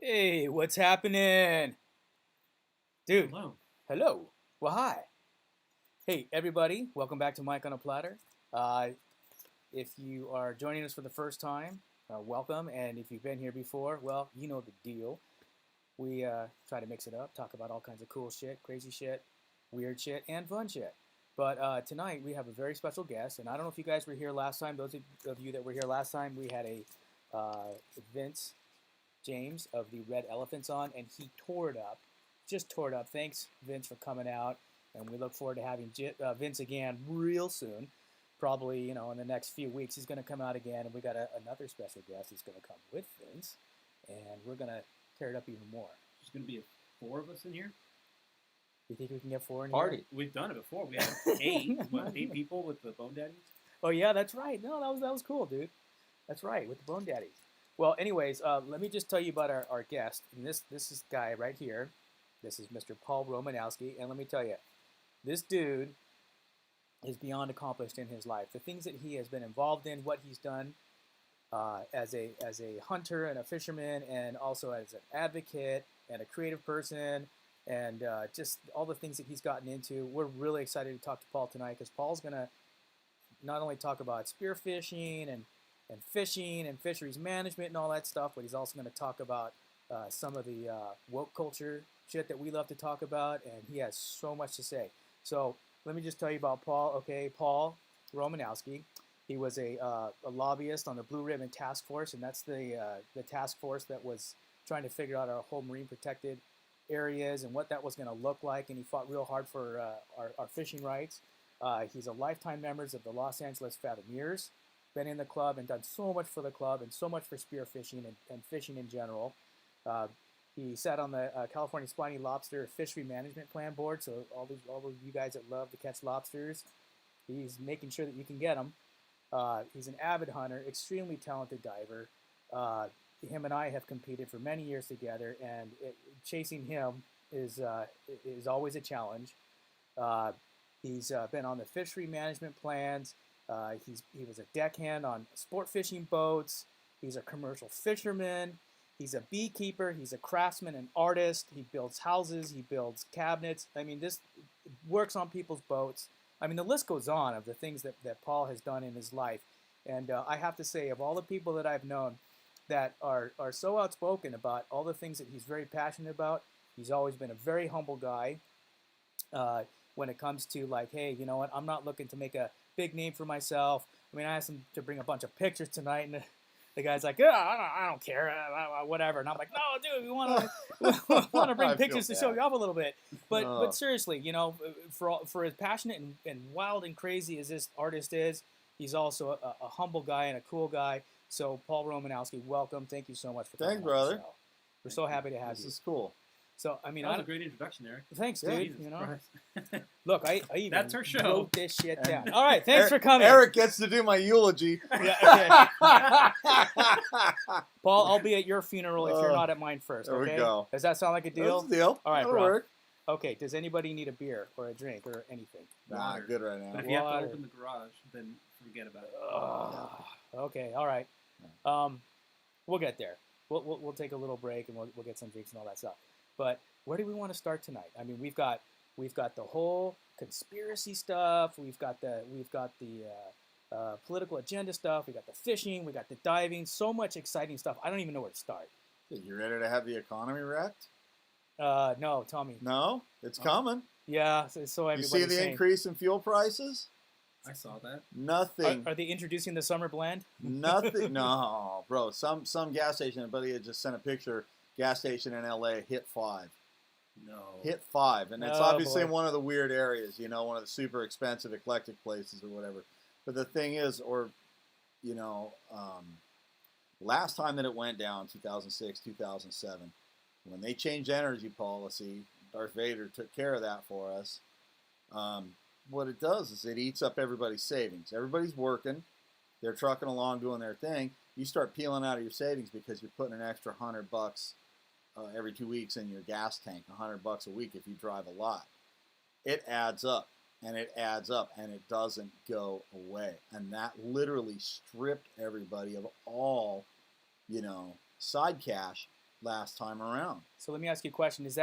Hey, what's happening? Dude, Hello. hello. Well, hi. Hey, everybody. Welcome back to Mike on a Platter. Uh, if you are joining us for the first time, welcome. And if you've been here before, well, you know the deal. We try to mix it up, talk about all kinds of cool shit, crazy shit, weird shit, and fun shit. But tonight we have a very special guest. And I don't know if you guys were here last time. Those of you that were here last time, we had a Vince James of the Red Elephants on, and he tore it up, just tore it up. Thanks, Vince, for coming out, and we look forward to having Vince again real soon. Probably, in the next few weeks, he's going to come out again, and we got another special guest who's going to come with Vince, and we're going to tear it up even more. There's going to be four of us in here. You think we can get four in Party. here? We've done it before. We had eight people with the Bone Daddies. Oh yeah, that's right. No, that was cool, dude. That's right, with the Bone Daddies. Well, anyways, let me just tell you about our guest. And this is guy right here. This is Mr. Paul Romanowski. And let me tell you, this dude is beyond accomplished in his life. The things that he has been involved in, what he's done as a hunter and a fisherman, and also as an advocate and a creative person, and just all the things that he's gotten into. We're really excited to talk to Paul tonight because Paul's going to not only talk about spearfishing and fishing and fisheries management and all that stuff, but he's also going to talk about some of the woke culture shit that we love to talk about, and he has so much to say. So let me just tell you about Paul. Okay, Paul Romanowski. He was a lobbyist on the Blue Ribbon Task Force, and that's the task force that was trying to figure out our whole marine protected areas and what that was going to look like, and he fought real hard for our fishing rights. He's a lifetime member of the Los Angeles Fathomeers. Been in the club and done so much for the club and so much for spearfishing and fishing in general. He sat on the California Spiny Lobster Fishery Management Plan Board, so all of you guys that love to catch lobsters, he's making sure that you can get them. He's an avid hunter, extremely talented diver. Him and I have competed for many years together, and chasing him is always a challenge. He's been on the fishery management plans. He was a deckhand on sport fishing boats. He's a commercial fisherman. He's a beekeeper. He's a craftsman and artist. He builds houses. He builds cabinets. I mean, this works on people's boats. I mean, the list goes on of the things that Paul has done in his life. And I have to say, of all the people that I've known that are so outspoken about all the things that he's very passionate about, he's always been a very humble guy. When it comes to like, hey, you know what, I'm not looking to make a big name for myself. I mean, I asked him to bring a bunch of pictures tonight, and the guy's like, yeah, I don't care, whatever. And I'm like, no, dude, we want to bring pictures to show you off a little bit. But seriously, for as passionate and wild and crazy as this artist is, he's also a humble guy and a cool guy. So Paul Romanowski, welcome. Thank you so much for coming. Thanks, brother. We're so happy to have you. This is cool. So I mean, that was a great introduction, Eric. Thanks, dude. Jesus Look, I even That's our show. wrote this shit down. All right, thanks for coming. Eric gets to do my eulogy. Yeah, okay. Paul, I'll be at your funeral if you're not at mine first. There okay? we go. Does that sound like a deal? That's a deal. All right, That'll bro. work. Okay. Does anybody need a beer or a drink or anything? Nah, Water. good right But now. if you have Water. to open the garage, then forget about it. Okay. All right. We'll get there. We'll take a little break and we'll get some drinks and all that stuff. But where do we want to start tonight? I mean, we've got the whole conspiracy stuff. We've got the political agenda stuff. We got the fishing. We got the diving. So much exciting stuff. I don't even know where to start. You ready to have the economy wrecked? No, tell me. No, it's coming. Yeah. So You see the saying, increase in fuel prices? I saw that. Nothing. Are they introducing the summer blend? Nothing. No, bro. Some gas station. Buddy had just sent a picture. Gas station in LA hit 5. No. Hit 5, and it's Oh, obviously boy. one of the weird areas, one of the super expensive eclectic places or whatever. But the thing is, last time that it went down, 2006, 2007, when they changed energy policy, Darth Vader took care of that for us. What it does is it eats up everybody's savings. Everybody's working, they're trucking along doing their thing. You start peeling out of your savings because you're putting an extra $100 every 2 weeks in your gas tank, $100 a week if you drive a lot. It adds up, and it adds up, and it doesn't go away. And that literally stripped everybody of all, side cash last time around. So let me ask you a question: is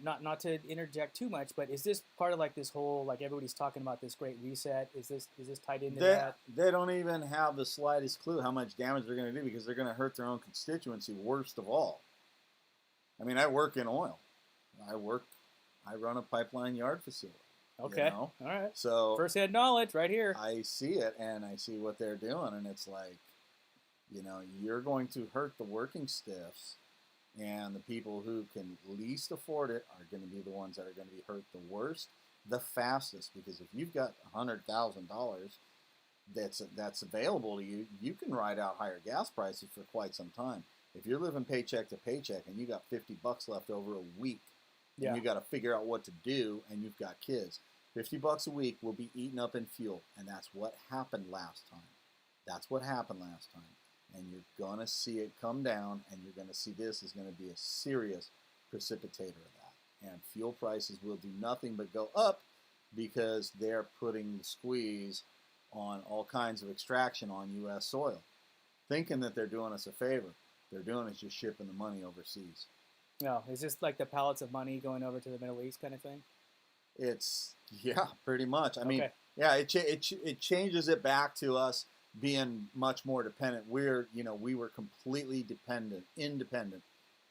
not to interject too much, but is this part of like this whole, like everybody's talking about this great reset? Is this tied into that? They don't even have the slightest clue how much damage they're going to do because they're going to hurt their own constituency worst of all. I mean, I work in oil. I run a pipeline yard facility. Okay. You know? All right. So first-hand knowledge right here. I see it, and I see what they're doing, and it's like, you know, you're going to hurt the working stiffs, and the people who can least afford it are going to be the ones that are going to be hurt the worst, the fastest. Because if you've got $100,000 that's available to you, you can ride out higher gas prices for quite some time. If you're living paycheck to paycheck and you got $50 left over a week, and you got to figure out what to do, and you've got kids, $50 a week will be eaten up in fuel, and that's what happened last time. That's what happened last time. And you're going to see it come down, and you're going to see this is going to be a serious precipitator of that. And fuel prices will do nothing but go up because they're putting the squeeze on all kinds of extraction on U.S. soil, thinking that they're doing us a favor. They're doing is just shipping the money overseas. No, is this like the pallets of money going over to the Middle East kind of thing? It's, yeah, pretty much. I mean, Okay. yeah, it changes it back to us being much more dependent. We were completely independent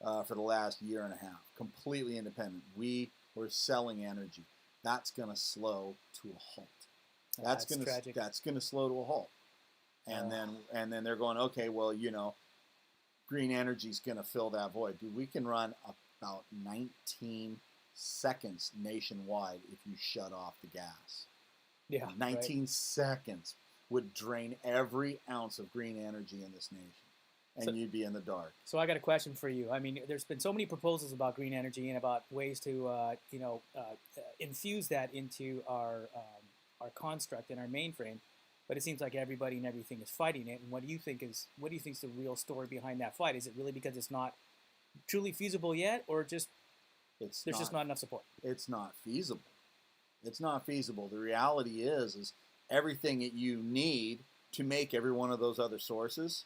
for the last year and a half. Completely independent. We were selling energy. That's going to slow to a halt. That's going to slow to a halt. And then they're going, okay, well, you know, green energy is going to fill that void. Dude, we can run about 19 seconds nationwide if you shut off the gas. Yeah. 19 seconds would drain every ounce of green energy in this nation, and you'd be in the dark. So I got a question for you. I mean, there's been so many proposals about green energy and about ways to, infuse that into our construct and our mainframe. But it seems like everybody and everything is fighting it. And what do you think is the real story behind that fight? Is it really because it's not truly feasible yet, or just there's just not enough support? It's not feasible. It's not feasible. The reality is everything that you need to make every one of those other sources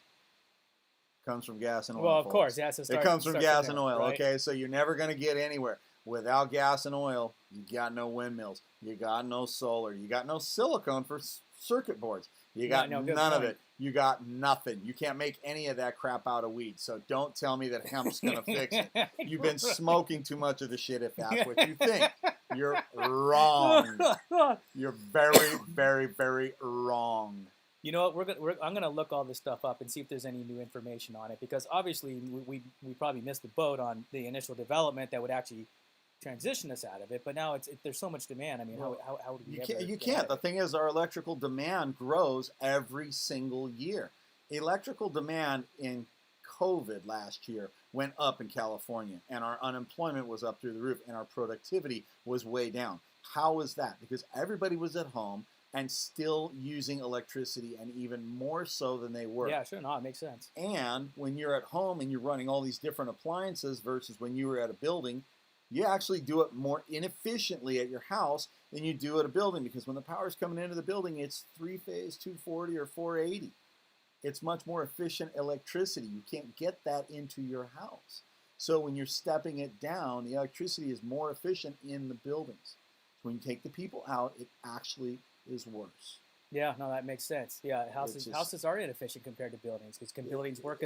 comes from gas and oil. Well, of course, it comes from gas and oil. Right? Okay, so you're never going to get anywhere without gas and oil. You got no windmills. You got no solar. You got no silicone for circuit boards. You got none of it. You got nothing. You can't make any of that crap out of weed. So don't tell me that hemp's going to fix it. You've been smoking too much of the shit if that's what you think. You're wrong. You're very, very, very wrong. You know what? I'm gonna look all this stuff up and see if there's any new information on it, because obviously we probably missed the boat on the initial development that would actually transition us out of it. But now there's so much demand. I mean, how do we? You can't. The thing is, our electrical demand grows every single year. Electrical demand in COVID last year went up in California, and our unemployment was up through the roof, and our productivity was way down. How is that? Because everybody was at home and still using electricity, and even more so than they were. Yeah, sure. No, it makes sense. And when you're at home and you're running all these different appliances versus when you were at a building, you actually do it more inefficiently at your house than you do at a building, because when the power's coming into the building, it's 3-phase 240 or 480. It's much more efficient electricity. You can't get that into your house. So when you're stepping it down, the electricity is more efficient in the buildings. When you take the people out, it actually is worse. Yeah, no, that makes sense. Yeah, houses are inefficient compared to buildings, because buildings work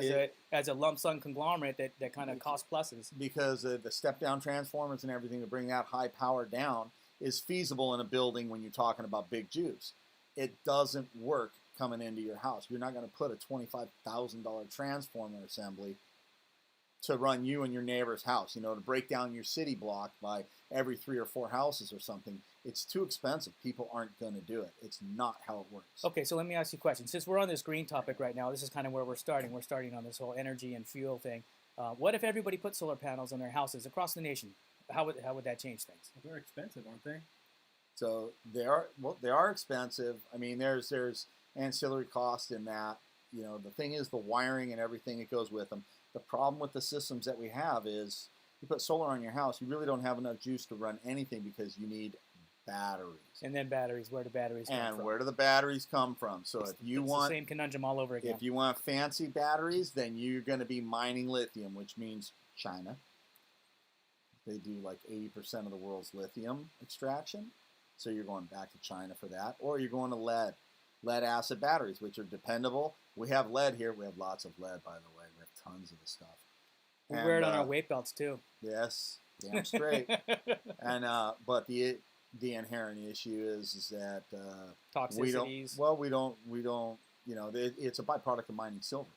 as a lump sum conglomerate that kind of cost pluses. Because the step down transformers and everything to bring that high power down is feasible in a building when you're talking about big juice. It doesn't work coming into your house. You're not going to put a $25,000 transformer assembly to run you and your neighbor's house, to break down your city block by every 3 or 4 houses or something. It's too expensive. People aren't going to do it. It's not how it works. Okay, so let me ask you a question. Since we're on this green topic right now, this is kind of where we're starting. We're starting on this whole energy and fuel thing. What if everybody put solar panels on their houses across the nation? How would that change things? Well, they're expensive, aren't they? So they are expensive. I mean, there's ancillary cost in that. The thing is the wiring and everything that goes with them. The problem with the systems that we have is you put solar on your house, you really don't have enough juice to run anything, because you need batteries. And then batteries. Where do batteries come And from? where do the batteries come from? So if you it's want the same conundrum all over again. if you want fancy batteries, then you're going to be mining lithium, which means China. They do like 80% of the world's lithium extraction. So you're going back to China for that. Or you're going to lead acid batteries, which are dependable. We have lead here. We have lots of lead, by the way. We have tons of the stuff. We wear it on our weight belts too. Yes, damn straight. And but the inherent issue is that Toxicities. we don't. You know, it's a byproduct of mining silver.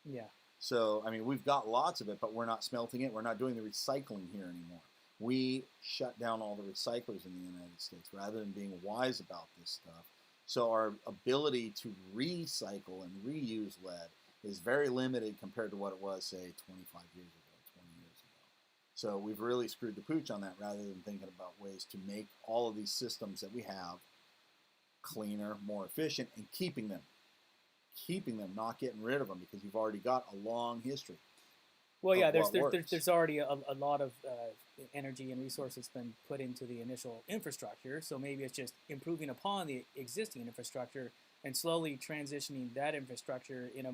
Yeah. So I mean, we've got lots of it, but we're not smelting it. We're not doing the recycling here anymore. We shut down all the recyclers in the United States rather than being wise about this stuff. So our ability to recycle and reuse lead is very limited compared to what it was, say, 25 years ago, 20 years ago. So we've really screwed the pooch on that rather than thinking about ways to make all of these systems that we have cleaner, more efficient, and keeping them, not getting rid of them, because you've already got a long history. Well, yeah, there's there's already a lot of energy and resources been put into the initial infrastructure. So maybe it's just improving upon the existing infrastructure and slowly transitioning that infrastructure in a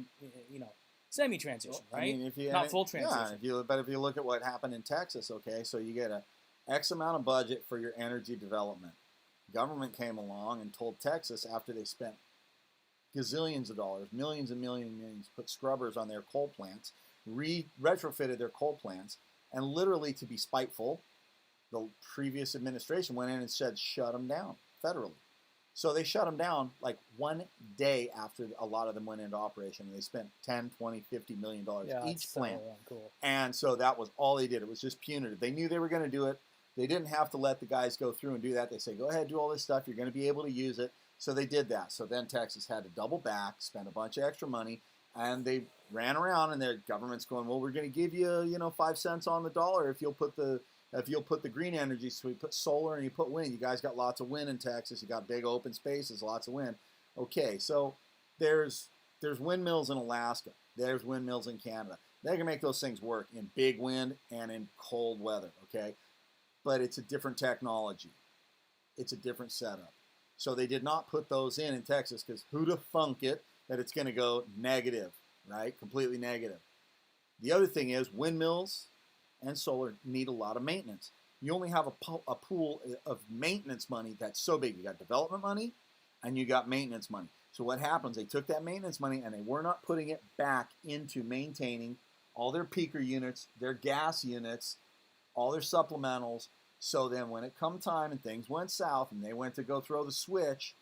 semi-transition, right? I mean, Not full transition. Yeah, but if you look at what happened in Texas, okay, so you get a X amount of budget for your energy development. Government came along and told Texas, after they spent gazillions of dollars, millions and millions and millions, put scrubbers on their coal plants, retrofitted their coal plants, and literally, to be spiteful, the previous administration went in and said, shut them down federally. So they shut them down like one day after a lot of them went into operation, and they spent 10, 20, 50 million dollars each plant. Cool. And so that was all they did. It was just punitive. They knew they were going to do it. They didn't have to let the guys go through and do that. They say, go ahead, do all this stuff. You're going to be able to use it. So they did that. So then Texas had to double back, spend a bunch of extra money, and they ran around, and their government's going, well, we're going to give you, 5 cents on the dollar if you'll put the green energy. So we put solar and you put wind. You guys got lots of wind in Texas. You got big open spaces, lots of wind. Okay, so there's windmills in Alaska. There's windmills in Canada. They can make those things work in big wind and in cold weather, okay? But it's a different technology. It's a different setup. So they did not put those in Texas, because who'd have thunk it that it's going to go negative, right? Completely negative. The other thing is windmills and solar need a lot of maintenance. You only have a pool of maintenance money that's so big. You got development money and you got maintenance money. So what happens, they took that maintenance money and they were not putting it back into maintaining all their peaker units, their gas units, all their supplementals. So then when it come time and things went south and they went to go throw the switch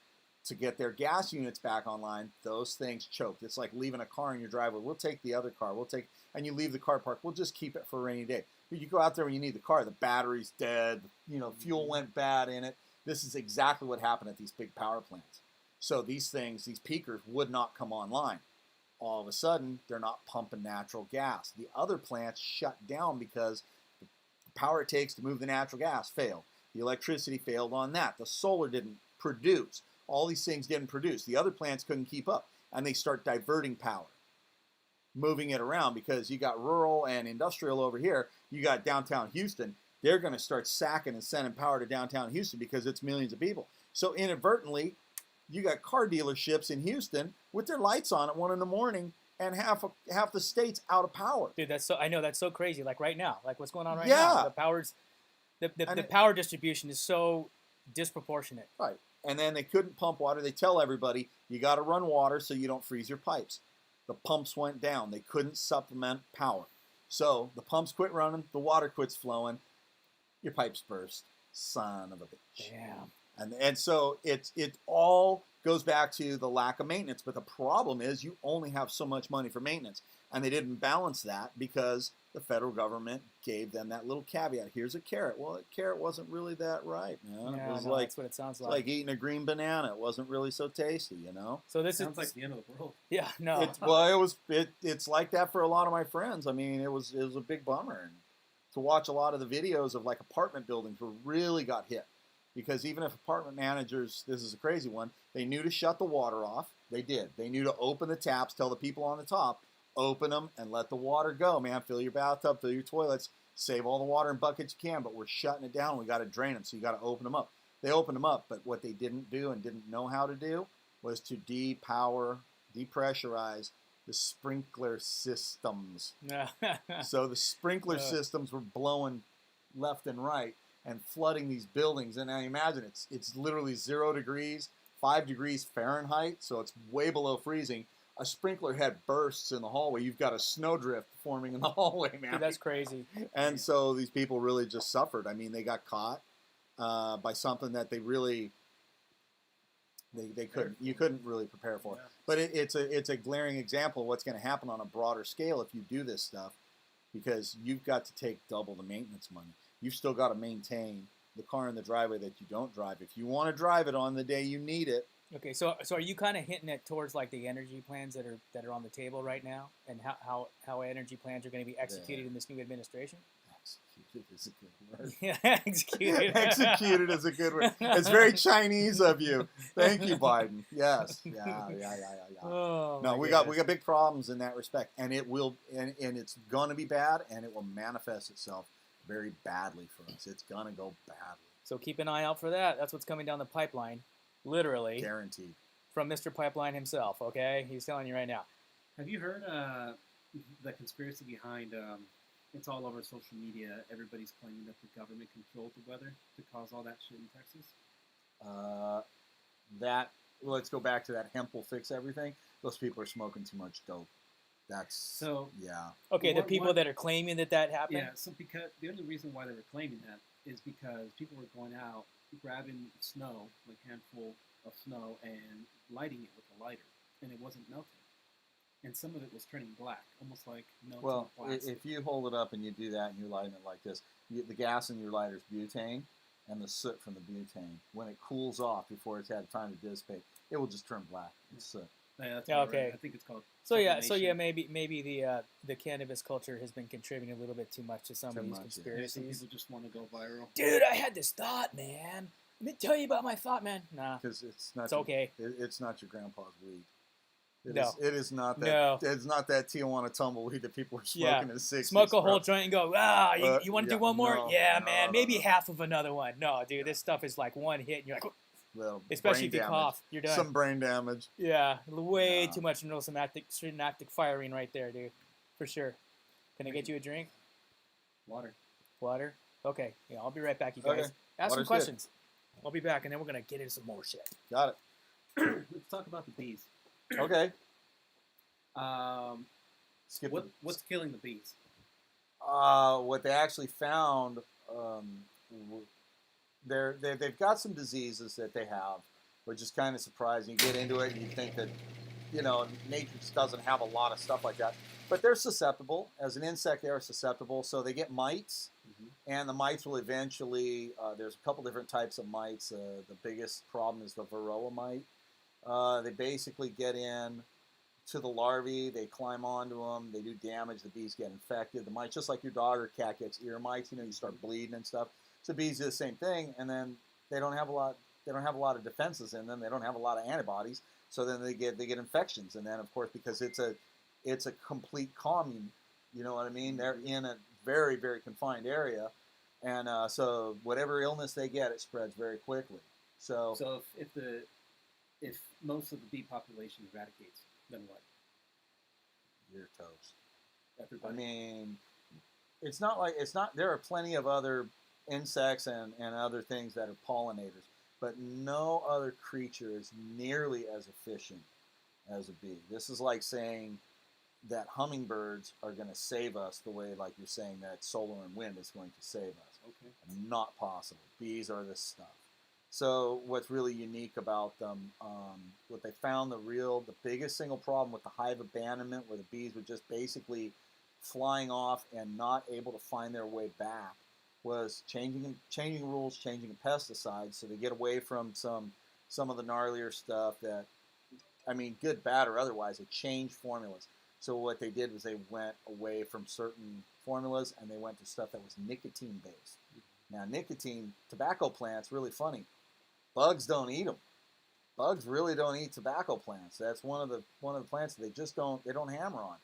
to get their gas units back online, those things choked. It's like leaving a car in your driveway. We'll take the other car. And you leave the car parked. We'll just keep it for a rainy day. But you go out there when you need the car, the battery's dead, fuel went bad in it. This is exactly what happened at these big power plants. So these peakers would not come online. All of a sudden, they're not pumping natural gas. The other plants shut down because the power it takes to move the natural gas failed. The electricity failed on that. The solar didn't produce. All these things didn't produce. The other plants couldn't keep up, and they start diverting power, moving it around, because you got rural and industrial over here. You got downtown Houston. They're going to start sacking and sending power to downtown Houston because it's millions of people. So inadvertently, you got car dealerships in Houston with their lights on at 1 in the morning, and half the state's out of power. Dude, I know that's so crazy. Like right now, like what's going on right Yeah. now. The power distribution is so disproportionate. Right. And then they couldn't pump water. They tell everybody, you got to run water so you don't freeze your pipes. The pumps went down. They couldn't supplement power. So the pumps quit running. The water quits flowing. Your pipes burst. Son of a bitch. Damn. And so it all goes back to the lack of maintenance. But the problem is you only have so much money for maintenance. And they didn't balance that because the federal government gave them that little caveat. Here's a carrot. Well, a carrot wasn't really that ripe, man. Yeah, It was that's what it sounds like. like eating a green banana. It wasn't really so tasty, So this Sounds like the end of the world. Yeah, no. It's like that for a lot of my friends. I mean, it was a big bummer. And to watch a lot of the videos of like apartment buildings were really got hit. Because even if apartment managers, this is a crazy one, they knew to shut the water off. They did. They knew to open the taps, tell the people on the top, open them and let the water go, man. Fill your bathtub, fill your toilets, save all the water in buckets you can, but we're shutting it down. We got to drain them, so you got to open them up. They opened them up, but what they didn't do and didn't know how to do was to depressurize the sprinkler systems. So the sprinkler systems were blowing left and right and flooding these buildings. And I imagine it's literally 0 degrees, 5 degrees Fahrenheit, so it's way below freezing. A sprinkler head bursts in the hallway. You've got a snowdrift forming in the hallway, man. Dude, that's crazy. And so these people really just suffered. I mean, they got caught by something that they really they couldn't. You couldn't really prepare for. Yeah. But it's a glaring example of what's going to happen on a broader scale if you do this stuff, because you've got to take double the maintenance money. You've still got to maintain the car in the driveway that you don't drive. If you want to drive it on the day you need it. Okay, so are you kind of hinting it towards like the energy plans that are on the table right now, and how energy plans are going to be executed in this new administration? Executed is a good word. Yeah, executed. Executed is a good word. It's very Chinese of you. Thank you, Biden. Yes. Yeah. Oh, No, my we goodness. got big problems in that respect, and it will, and it's gonna be bad, and it will manifest itself very badly for us. It's gonna go badly. So keep an eye out for that. That's what's coming down the pipeline, literally, Guaranteed. from Mr. Pipeline himself. Okay, he's telling you right now. Have you heard the conspiracy behind? It's all over social media. Everybody's claiming that the government controlled the weather to cause all that shit in Texas. Let's go back to that hemp will fix everything. Those people are smoking too much dope. That's So yeah. Okay, the What- people what- that are claiming that happened. yeah, so because the only reason why they were claiming that is because people were going out grabbing snow, like handful of snow, and lighting it with a lighter, and it wasn't melting. And some of it was turning black, almost like melting Well, plastic. if you hold it up and you do that and you're lighting it like this, the gas in your lighter is butane, and the soot from the butane, when it cools off before it's had time to dissipate, it will just turn black. It's soot. Yeah, that's Yeah, what I read. okay. I think it's called. So yeah, sublimation. maybe the cannabis culture has been contributing a little bit too much to some Too of these much, yeah. Yeah, some conspiracies. people just want to go viral. Dude, I had this thought, man. Let me tell you about my thought, man. Nah, Because it's not. it's okay. It's not your grandpa's weed. No. It is not that. No. It's not that Tijuana tumbleweed that people were Yeah. smoking in the 60s. Smoke a bro. whole joint and go, you want to yeah, do one more? no, Yeah, no, man, no, maybe no. half of another one. No, dude, this stuff is like one hit, and you're like, Little especially brain if you damage. cough, you're done. Some brain damage. Yeah, way Yeah. too much synaptic firing right there, dude, for sure. Can I get you a drink? Water. Water? Okay, yeah, I'll be right back, you guys. Okay. Ask some Water's good. questions. I'll be back, and then we're gonna get into some more shit. Got it. Let's talk about the bees. Okay. Skip it. What's killing the bees? What they actually found, they've got some diseases that they have, which is kind of surprising. You get into it and you think that, nature just doesn't have a lot of stuff like that. But they're susceptible. As an insect, they are susceptible. So they get mites, and the mites will eventually, there's a couple different types of mites. The biggest problem is the Varroa Mite. They basically get in to the larvae, they climb onto them, they do damage, the bees get infected. The mites, just like your dog or cat gets ear mites, you start bleeding and stuff. So bees do the same thing, and then they don't have a lot of defenses in them, they don't have a lot of antibodies, so then they get infections. And then of course, because it's a complete commune, you know what I mean? They're in a very, very confined area, and so whatever illness they get, it spreads very quickly. So if most of the bee population eradicates, then what? you're toast. Everybody. I mean, it's not. There are plenty of other insects and other things that are pollinators, but no other creature is nearly as efficient as a bee. This is like saying that hummingbirds are going to save us the way, like you're saying, that solar and wind is going to save us. Okay. Not possible. Bees are this stuff. So what's really unique about them, what they found, the biggest single problem with the hive abandonment, where the bees were just basically flying off and not able to find their way back, was changing rules, changing pesticides, so they get away from some of the gnarlier stuff that, I mean, good, bad, or otherwise, they changed formulas. So what they did was they went away from certain formulas and they went to stuff that was nicotine based. Now, nicotine, tobacco plants, really funny. Bugs don't eat them. Bugs really don't eat tobacco plants. That's one of the plants that they don't hammer on,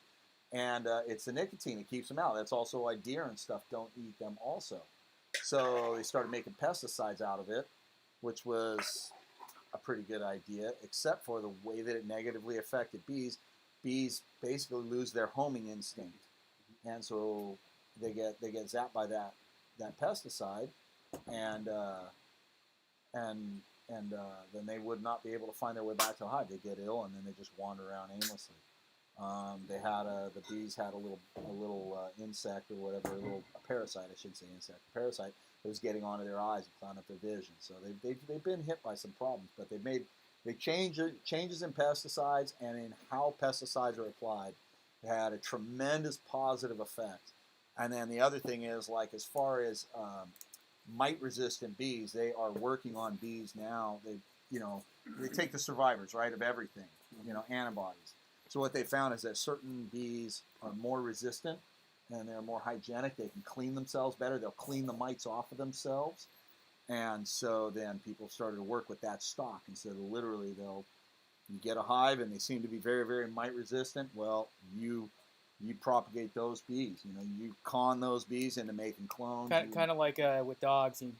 and it's the nicotine that keeps them out. That's also why deer and stuff don't eat them also. So they started making pesticides out of it, which was a pretty good idea, except for the way that it negatively affected bees. Bees basically lose their homing instinct, and so they get zapped by that pesticide, and then they would not be able to find their way back to the hive. They get ill, and then they just wander around aimlessly. The bees had a little insect or whatever, a parasite, I shouldn't say insect, a parasite that was getting onto their eyes and clouding up their vision. So they've been hit by some problems, but they changes in pesticides and in how pesticides are applied. They had a tremendous positive effect. And then the other thing is, like, as far as mite-resistant bees, they are working on bees now. They take the survivors, right, of everything, antibodies. So what they found is that certain bees are more resistant and they're more hygienic. They can clean themselves better. They'll clean the mites off of themselves. And so then people started to work with that stock. And so literally you get a hive and they seem to be very, very mite resistant. Well, you propagate those bees. You con those bees into making clones. Kind of like with dogs, you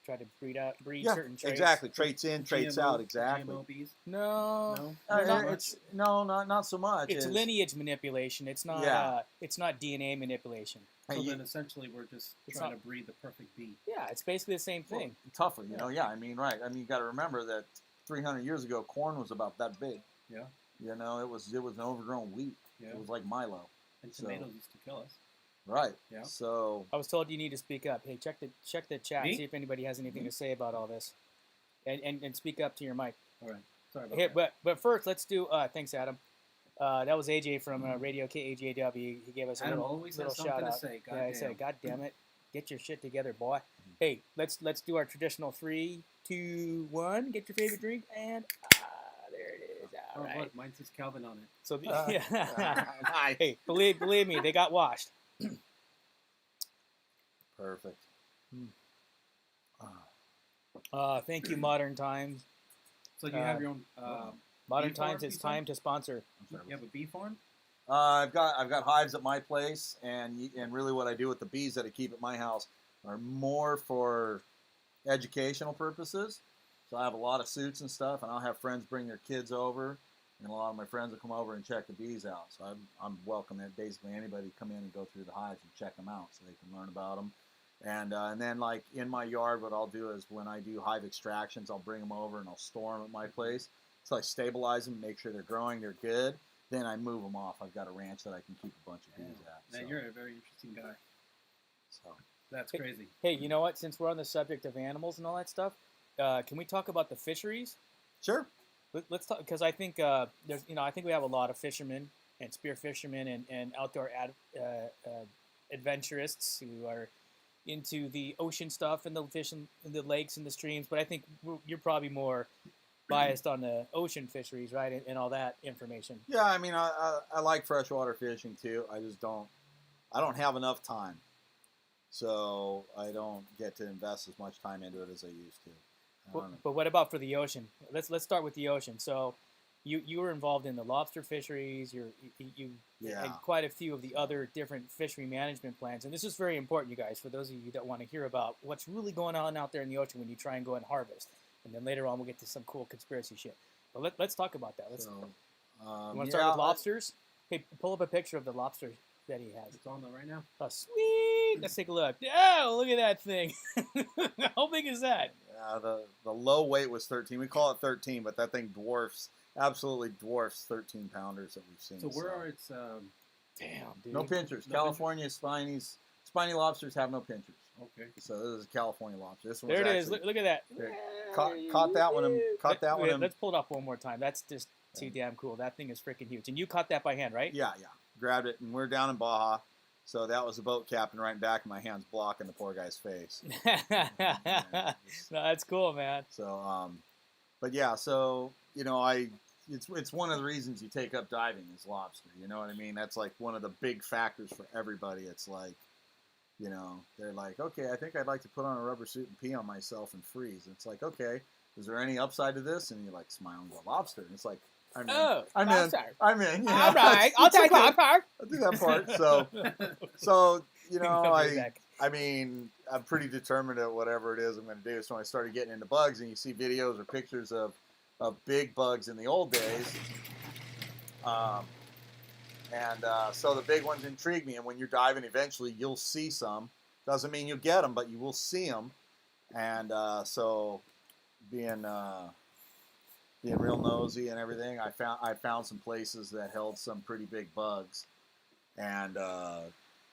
try to breed certain traits. Exactly. Traits in, traits GMO, out. Exactly. GMO bees? No, Not so much. It's lineage manipulation. It's not. Yeah. It's not DNA manipulation. So then essentially we're just trying to breed the perfect bee. Yeah, it's basically the same thing. Well, tougher, Yeah, I mean, right. I mean, you got to remember that 300 years ago, corn was about that big. Yeah. It was an overgrown wheat. Yeah. It was like Milo. And tomatoes used to kill us. Right. Yeah. So I was told you need to speak up. Hey, check the chat. Me? See if anybody has anything to say about all this, and speak up to your mic. All right. Sorry about that. But first, let's do. Thanks, Adam. That was AJ from Radio KAJW. He gave us a Adam little always little has something shout to out. say. God Yeah, I damn. said, God damn it, get your shit together, boy. Hey, let's do our traditional 3, 2, 1. Get your favorite drink, and there it is. All right. Look, mine says Calvin on it. So nice. hey, believe me, they got washed. Perfect. Thank you, Modern Times. So you have your own. Modern bee farm, Times, it's you said? time to sponsor. You have a bee farm? I've got hives at my place, and really what I do with the bees that I keep at my house are more for educational purposes. So I have a lot of suits and stuff, and I'll have friends bring their kids over, and a lot of my friends will come over and check the bees out. So I'm welcome at basically anybody to come in and go through the hives and check them out so they can learn about them. And then, like, in my yard, what I'll do is when I do hive extractions, I'll bring them over and I'll store them at my place. So I stabilize them, make sure they're growing, they're good. Then I move them off. I've got a ranch that I can keep a bunch of bees at. Man, you're a very interesting guy. So That's crazy. Hey, you know what? Since we're on the subject of animals and all that stuff, can we talk about the fisheries? sure. Let's talk, because I think there's, I think we have a lot of fishermen and spear fishermen and outdoor adventurists who are into the ocean stuff and the fish in the lakes and the streams. But I think you're probably more biased on the ocean fisheries, right, and all that information. Yeah, I mean, I like freshwater fishing too. I just don't have enough time, so I don't get to invest as much time into it as I used to. But what about for the ocean? Let's start with the ocean. So you were involved in the lobster fisheries. You and quite a few of the other different fishery management plans. And this is very important, you guys, for those of you that want to hear about what's really going on out there in the ocean when you try and go and harvest. And then later on, we'll get to some cool conspiracy shit. But let's talk about that. You want to start with lobsters? Hey, pull up a picture of the lobster that he has. It's on there right now. Oh, sweet. Let's take a look. Oh, look at that thing. How big is that? The low weight was 13. We call it 13, but that thing absolutely dwarfs 13 pounders that we've seen. So where are its? Damn, dude. No pinchers. No California spiny lobsters have no pinchers. Okay. So this is a California lobster. This one there it is. Look at that. Caught that one. Let's pull it up one more time. That's just too damn cool. That thing is freaking huge. And you caught that by hand, right? Yeah. Grabbed it, and we're down in Baja. So that was the boat captain right back, and my hand's blocking the poor guy's face. No, that's cool, man. So, but yeah, so it's one of the reasons you take up diving is lobster. You know what I mean? That's like one of the big factors for everybody. It's like, they're like, okay, I think I'd like to put on a rubber suit and pee on myself and freeze. And it's like, okay, is there any upside to this? And you like smile and go, lobster. And it's like, I'm in. Oh, I'm lobster. in. All right, I'll take that part. I'll do that part. So I mean, I'm pretty determined at whatever it is I'm going to do. So when I started getting into bugs, and you see videos or pictures of big bugs in the old days, so the big ones intrigue me. And when you're diving, eventually you'll see some. Doesn't mean you'll get them, but you will see them. And so being real nosy and everything, I found some places that held some pretty big bugs, and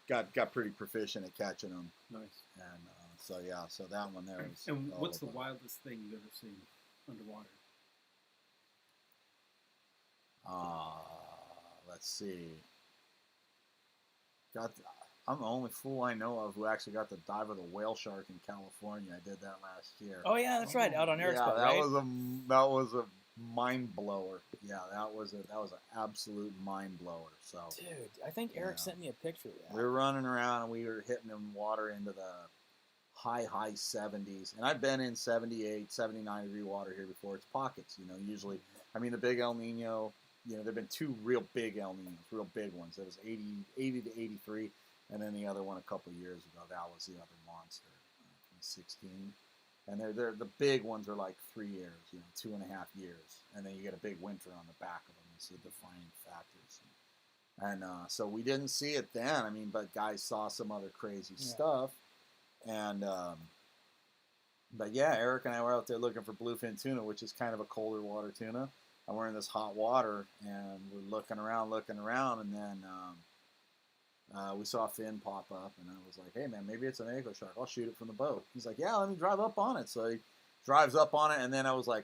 got pretty proficient at catching them. Nice. And so that one there is. And what's the wildest thing you've ever seen underwater? Let's see. I'm the only fool I know of who actually got to dive with a whale shark in California. I did that last year. Oh yeah, that's right. Out on Eric's boat, that right? was a mind blower. Yeah, that was an absolute mind blower. So, dude, I think Eric sent me a picture of that. We were running around and we were hitting them water into the high 70s. And I've been in 78, 79 degree water here before. It's pockets, usually. I mean, the big El Nino, there have been two real big El Ninos, real big ones. There was 80 to 83. And then the other one a couple of years ago, that was the other monster, 2016. And they're the big ones are like 3 years, 2.5 years. And then you get a big winter on the back of them. It's the defining factors. And so we didn't see it then. I mean, but guys saw some other crazy stuff. And, but yeah, Eric and I were out there looking for bluefin tuna, which is kind of a colder water tuna. And we're in this hot water, and we're looking around, and then we saw a fin pop up, and I was like, hey, man, maybe it's an mako shark. I'll shoot it from the boat. He's like, yeah, let me drive up on it. So he drives up on it, and then I was like,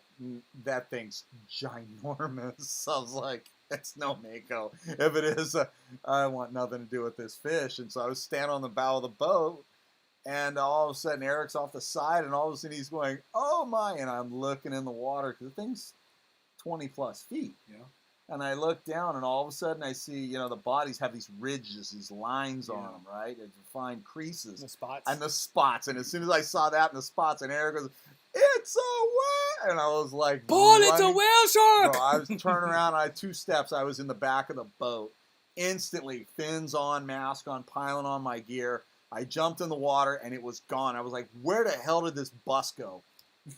that thing's ginormous. So I was like, it's no mako. If it is, I want nothing to do with this fish. And so I was standing on the bow of the boat, and all of a sudden Eric's off the side, and all of a sudden he's going, oh, my. And I'm looking in the water because the thing's 20-plus feet. Yeah. And I look down, and all of a sudden I see, the bodies have these ridges, these lines on them, right? And defined creases. The spots. And the spots. And as soon as I saw that in the spots, and Eric goes, it's a whale! And I was like, Paul, it's a whale shark! Bro, I was turning around, I had 2 steps. I was in the back of the boat. Instantly, fins on, mask on, piling on my gear. I jumped in the water, and it was gone. I was like, where the hell did this bus go?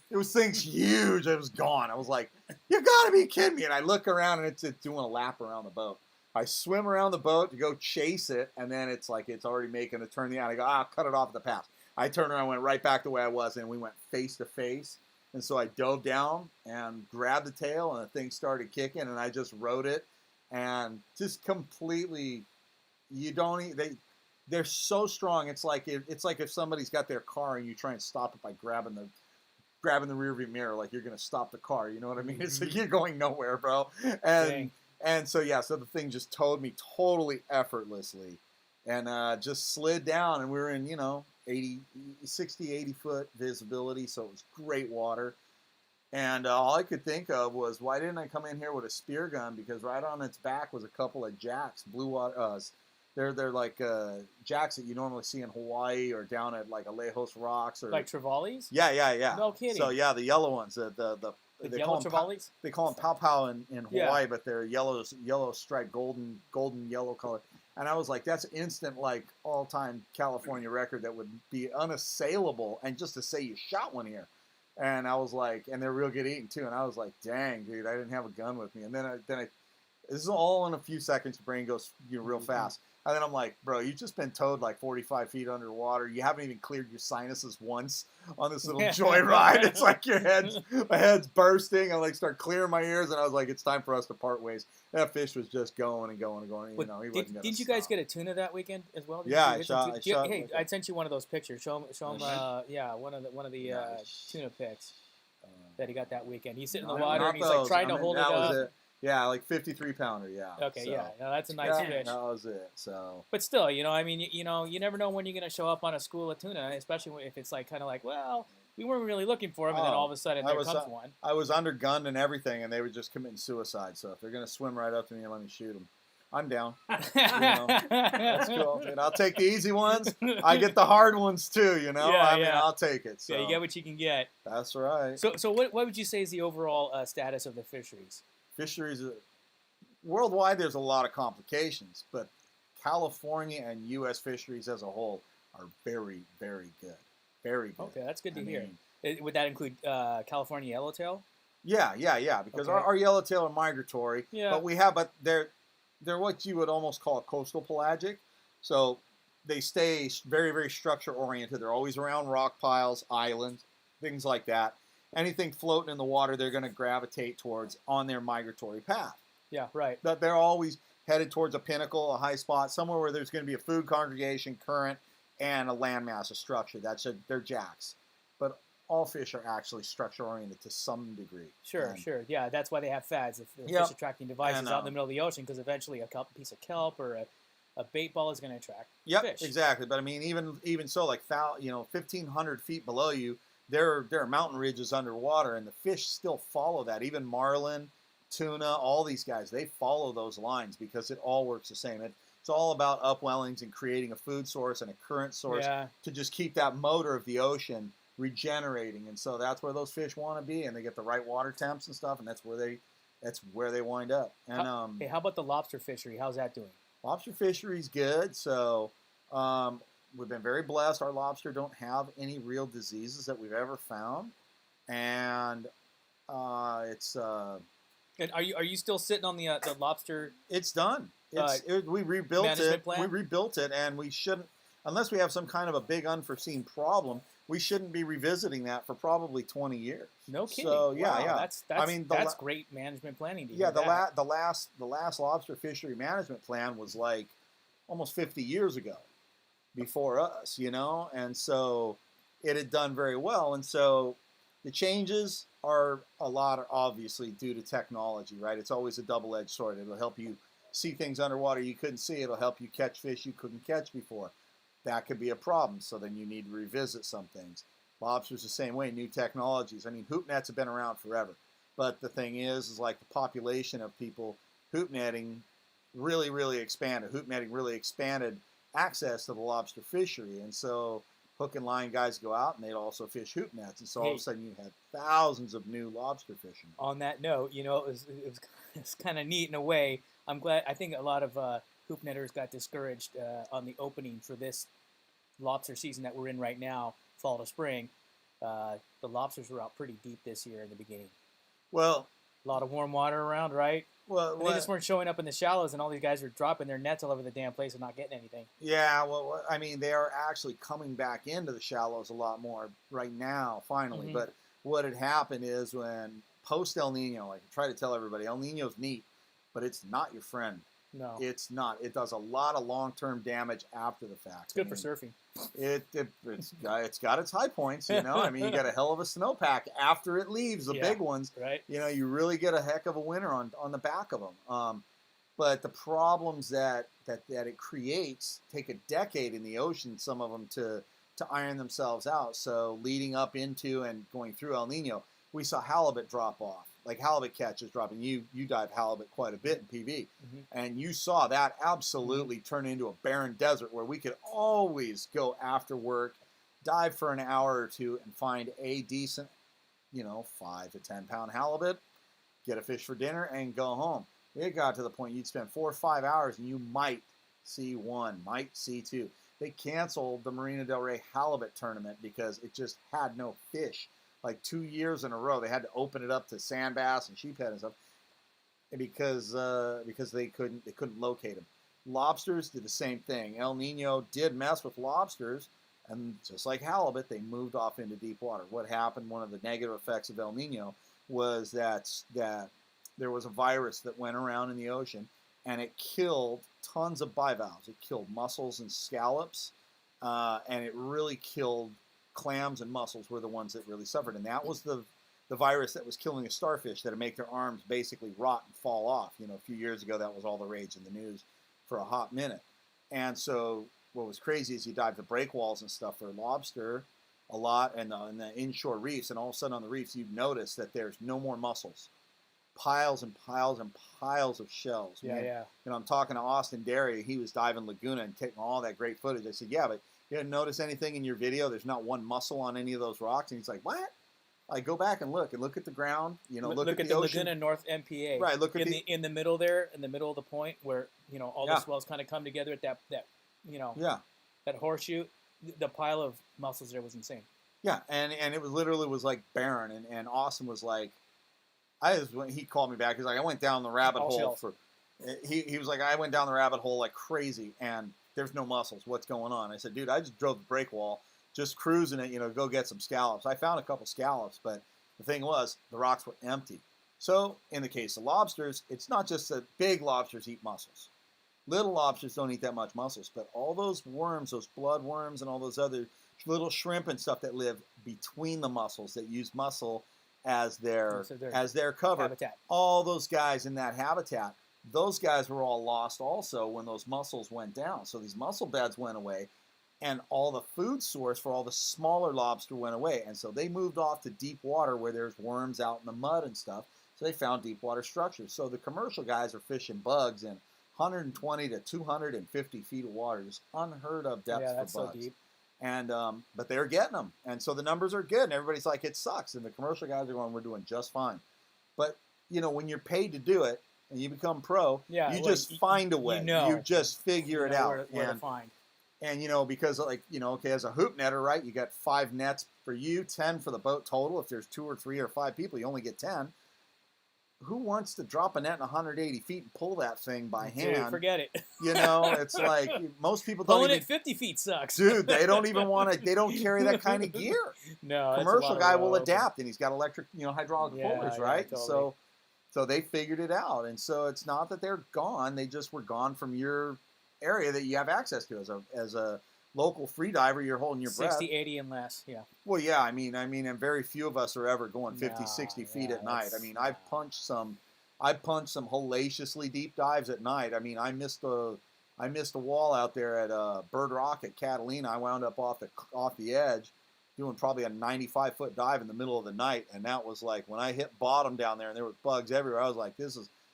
It was things huge. It was gone. I was like, you gotta be kidding me. And I look around, and it's doing a lap around the boat. I swim around the boat to go chase it, and then it's like it's already making a turn. I go, I'll cut it off at the pass. I turned around, went right back the way I was, and we went face to face. And so I dove down and grabbed the tail, and the thing started kicking, and I just rode it. And just completely, they're so strong. It's like if somebody's got their car and you try and stop it by grabbing the rearview mirror, like you're going to stop the car. You know what I mean? It's like you're going nowhere, bro. And so, so the thing just towed me totally effortlessly and just slid down. And we were in, 60, 80 foot visibility. So it was great water. And all I could think of was, why didn't I come in here with a spear gun? Because right on its back was a couple of jacks, blue water. They're like jacks that you normally see in Hawaii or down at like Alejos Rocks or like trevallies. Yeah. No kidding. So the yellow ones, they yellow trevallies. They call them pow pow in Hawaii, but they're yellow striped, golden yellow color. And I was like, that's instant like all time California record that would be unassailable. And just to say you shot one here, and I was like, and they're real good eating too. And I was like, dang, dude, I didn't have a gun with me. And then I this is all in a few seconds. Your brain goes real fast. And then I'm like, bro, you've just been towed like 45 feet underwater. You haven't even cleared your sinuses once on this little joyride. It's like my head's bursting. I like start clearing my ears, and I was like, it's time for us to part ways. That fish was just going and going and going. He wasn't gonna did you guys get a tuna that weekend as well? I sent you one of those pictures. Show him. One of the tuna pics that he got that weekend. He's sitting in the water and he's like trying to hold it up. Yeah, like 53-pounder, yeah. Okay, so, no, that's a nice fish. That was it, so. But still, you never know when you're going to show up on a school of tuna, especially if it's like kind of like, well, we weren't really looking for him, and then all of a sudden there comes one. I was undergunned and everything, and they were just committing suicide, so if they're going to swim right up to me and let me shoot them, I'm down. That's cool. Dude, I'll take the easy ones. I get the hard ones too, I mean, I'll take it. So. Yeah, you get what you can get. That's right. So what would you say is the overall status of the fisheries? Fisheries, worldwide, there's a lot of complications, but California and U.S. fisheries as a whole are very, very good. Very good. Okay, that's good to I hear. mean, Would that include California yellowtail? yeah. Because Okay. our yellowtail are migratory, Yeah. but they're what you would almost call a coastal pelagic. So they stay very, very structure oriented. They're always around rock piles, islands, things like that. Anything floating in the water, they're going to gravitate towards on their migratory path. Yeah, right. That they're always headed towards a pinnacle, a high spot, somewhere where there's going to be a food congregation, current, and a landmass, a structure. They're jacks. But all fish are actually structure oriented to some degree. Sure. Yeah, that's why they have fads. If the Yep. fish attracting devices out in the middle of the ocean, because eventually a piece of kelp or a bait ball is going to attract fish. Exactly. But I mean, even so, like 1,500 feet below you, there are mountain ridges underwater, and the fish still follow that. Even marlin, tuna, all these guys, they follow those lines because it all works the same. It's all about upwellings and creating a food source and a current source to just keep that motor of the ocean regenerating. And so that's where those fish want to be, and they get the right water temps and stuff, and that's where they wind up. And hey, how about the lobster fishery? How's that doing? lobster fishery's good. So we've been very blessed. Our lobster don't have any real diseases that we've ever found, and it's And are you still sitting on the lobster? it's done. We rebuilt management it. plan? We rebuilt it, and we shouldn't, unless we have some kind of a big unforeseen problem, we shouldn't be revisiting that for probably 20 years. No kidding. So Wow, That's I mean, that's great management planning. the last lobster fishery management plan was like almost 50 years ago, before us, and so it had done very well. And so the changes are obviously due to technology, right? It's always a double-edged sword. It'll help you see things underwater you couldn't see. It'll help you catch fish you couldn't catch before. That could be a problem, so then you need to revisit some things. Lobster's the same way, new technologies. I mean, hoop nets have been around forever, but the thing is like the population of people hoop netting really, really expanded. Hoop netting really expanded access to the lobster fishery, and so hook and line guys go out and they'd also fish hoop nets, and so all of a sudden you had thousands of new lobster fishermen. On that note, it's kind of neat in a way. I'm glad. I think a lot of hoop netters got discouraged on the opening for this lobster season that we're in right now, fall to spring. The lobsters were out pretty deep this year in the beginning. Well, a lot of warm water around, right? Well, they just weren't showing up in the shallows, and all these guys were dropping their nets all over the damn place and not getting anything. Yeah, well, I mean, they are actually coming back into the shallows a lot more right now, finally. Mm-hmm. But what had happened is when post El Nino, like I try to tell everybody, El Nino's neat, but it's not your friend. No, it's not. It does a lot of long-term damage after the fact. It's good for surfing. It's got its high points, I mean, you get a hell of a snowpack after it leaves, the big ones. Right. You really get a heck of a winter on the back of them. But the problems that it creates take a decade in the ocean, some of them, to iron themselves out. So leading up into and going through El Nino, we saw halibut drop off. Like halibut catches dropping. You dive halibut quite a bit in PV. Mm-hmm. And you saw that absolutely turn into a barren desert where we could always go after work, dive for an hour or two, and find a decent, 5 to 10 pound halibut, get a fish for dinner, and go home. It got to the point you'd spend 4 or 5 hours and you might see one, might see two. They canceled the Marina del Rey halibut tournament because it just had no fish. Like 2 years in a row, they had to open it up to sand bass and sheephead and stuff, and because they couldn't locate them. Lobsters did the same thing. El Nino did mess with lobsters, and just like halibut, they moved off into deep water. What happened? One of the negative effects of El Nino was that there was a virus that went around in the ocean, and it killed tons of bivalves. It killed mussels and scallops, and it really killed clams and mussels were the ones that really suffered. And that was the virus that was killing the starfish that would make their arms basically rot and fall off. A few years ago, that was all the rage in the news for a hot minute. And so what was crazy is you dive the breakwalls and stuff for lobster a lot, and the inshore reefs, and all of a sudden on the reefs, you'd notice that there's no more mussels. Piles and piles and piles of shells. Yeah. I'm talking to Austin Derry. He was diving Laguna and taking all that great footage. I said, yeah, but you didn't notice anything in your video? There's not one mussel on any of those rocks. And he's like, what? I go back and look at the ground. Look at the ocean. Laguna North MPA. Right. Look at in the middle there, in the middle of the point where all the swells kind of come together at that that horseshoe. the pile of mussels there was insane. Yeah, and it was literally was like barren, and Austin was like, when he called me back, he's like, I went down the rabbit All hole shells. for, he was like, I went down the rabbit hole like crazy, and there's no mussels. What's going on? I said, dude, I just drove the break wall, just cruising it, go get some scallops. I found a couple scallops, but the thing was, the rocks were empty. So in the case of lobsters, it's not just that big lobsters eat mussels. Little lobsters don't eat that much mussels, but all those worms, those blood worms, and all those other little shrimp and stuff that live between the mussels that use mussel as their cover, Habitat. all those guys in that habitat, those guys were all lost also when those mussels went down. So these mussel beds went away, and all the food source for all the smaller lobster went away. And so they moved off to deep water where there's worms out in the mud and stuff. So they found deep water structures. So the commercial guys are fishing bugs in 120 to 250 feet of water, just unheard of depths Yeah, that's for bugs. so deep. And but they're getting them, and so the numbers are good. And everybody's like, it sucks, and the commercial guys are going, we're doing just fine. But when you're paid to do it and you become pro, you just find a way. You just figure it out. Where to find. And because okay, as a hoop netter, right? You got 5 nets for you, 10 for the boat total. If there's 2 or 3 or 5 people, you only get 10. Who wants to drop a net in 180 feet and pull that thing by hand? Dude, forget it. It's like most people don't Pulling even. it 50 feet sucks. Dude, they don't even want to. They don't carry that kind of gear. No, Commercial guy will adapt, and he's got electric, hydraulic pullers, right? Totally. So they figured it out, and so it's not that they're gone. They just were gone from your area that you have access to as a local free diver. You're holding your breath. 60, 80 and less. Yeah. Well, yeah, I mean, and very few of us are ever going 50, 60 feet at night. I mean, I've punched some hellaciously deep dives at night. I mean, I missed a wall out there at Bird Rock at Catalina. I wound up off the edge, doing probably a 95-foot dive in the middle of the night, and that was like when I hit bottom down there, and there was bugs everywhere. I was like,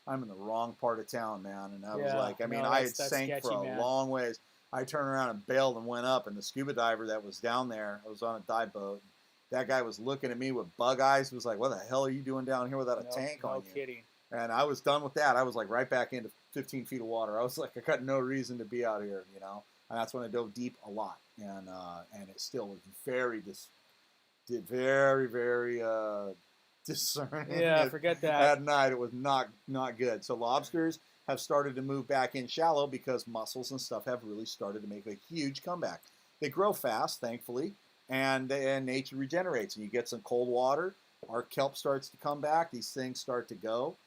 I'm in the wrong part of town, man. And I was like, I had sank sketchy, for a long ways. I turned around and bailed and went up, and the scuba diver that was down there, I was on a dive boat. That guy was looking at me with bug eyes. He was like, what the hell are you doing down here without a tank on you? No kidding. And I was done with that. I was like right back into 15 feet of water. I was like, I got no reason to be out here, And that's when I dove deep a lot. And it still was very discerning. Yeah, forget that. At night, it was not good. So lobsters have started to move back in shallow because mussels and stuff have really started to make a huge comeback. They grow fast, thankfully, and nature regenerates. And you get some cold water, our kelp starts to come back. These things start to go.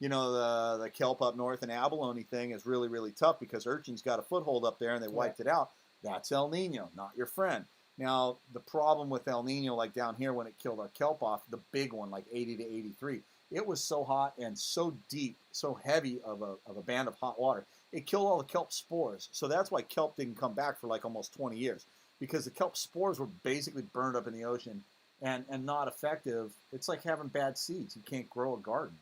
The kelp up north in abalone thing is really, really tough because urchins got a foothold up there and they wiped it out. That's El Nino, not your friend. Now, the problem with El Nino, like down here when it killed our kelp off, the big one, like 80 to 83, it was so hot and so deep, so heavy of a band of hot water, it killed all the kelp spores. So that's why kelp didn't come back for like almost 20 years, because the kelp spores were basically burned up in the ocean and not effective. It's like having bad seeds. You can't grow a garden,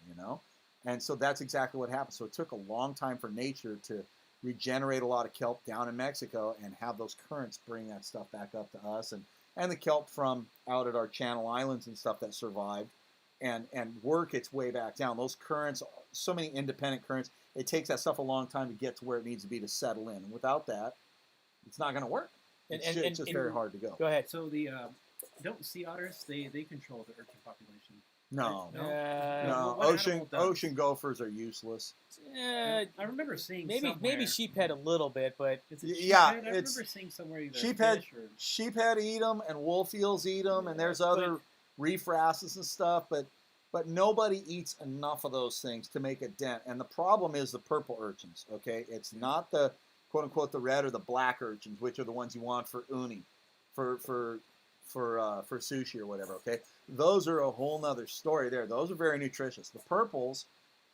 And so that's exactly what happened. So it took a long time for nature to regenerate a lot of kelp down in Mexico and have those currents bring that stuff back up to us. And the kelp from out at our Channel Islands and stuff that survived and work its way back down. Those currents, so many independent currents, it takes that stuff a long time to get to where it needs to be to settle in. And without that, it's not going to work. It's just very hard to go. Go ahead. So don't sea otters, they control the urchin population. No. No. Ocean gophers are useless. I remember seeing maybe sheephead a little bit, but I remember seeing somewhere either sheephead eat them and wolf eels eat them, and there's other reef wrasses and stuff, but nobody eats enough of those things to make a dent. And the problem is the purple urchins. Okay, it's not the quote unquote the red or the black urchins, which are the ones you want for uni, for sushi or whatever. Okay, those are a whole nother story there. Those are very nutritious. The purples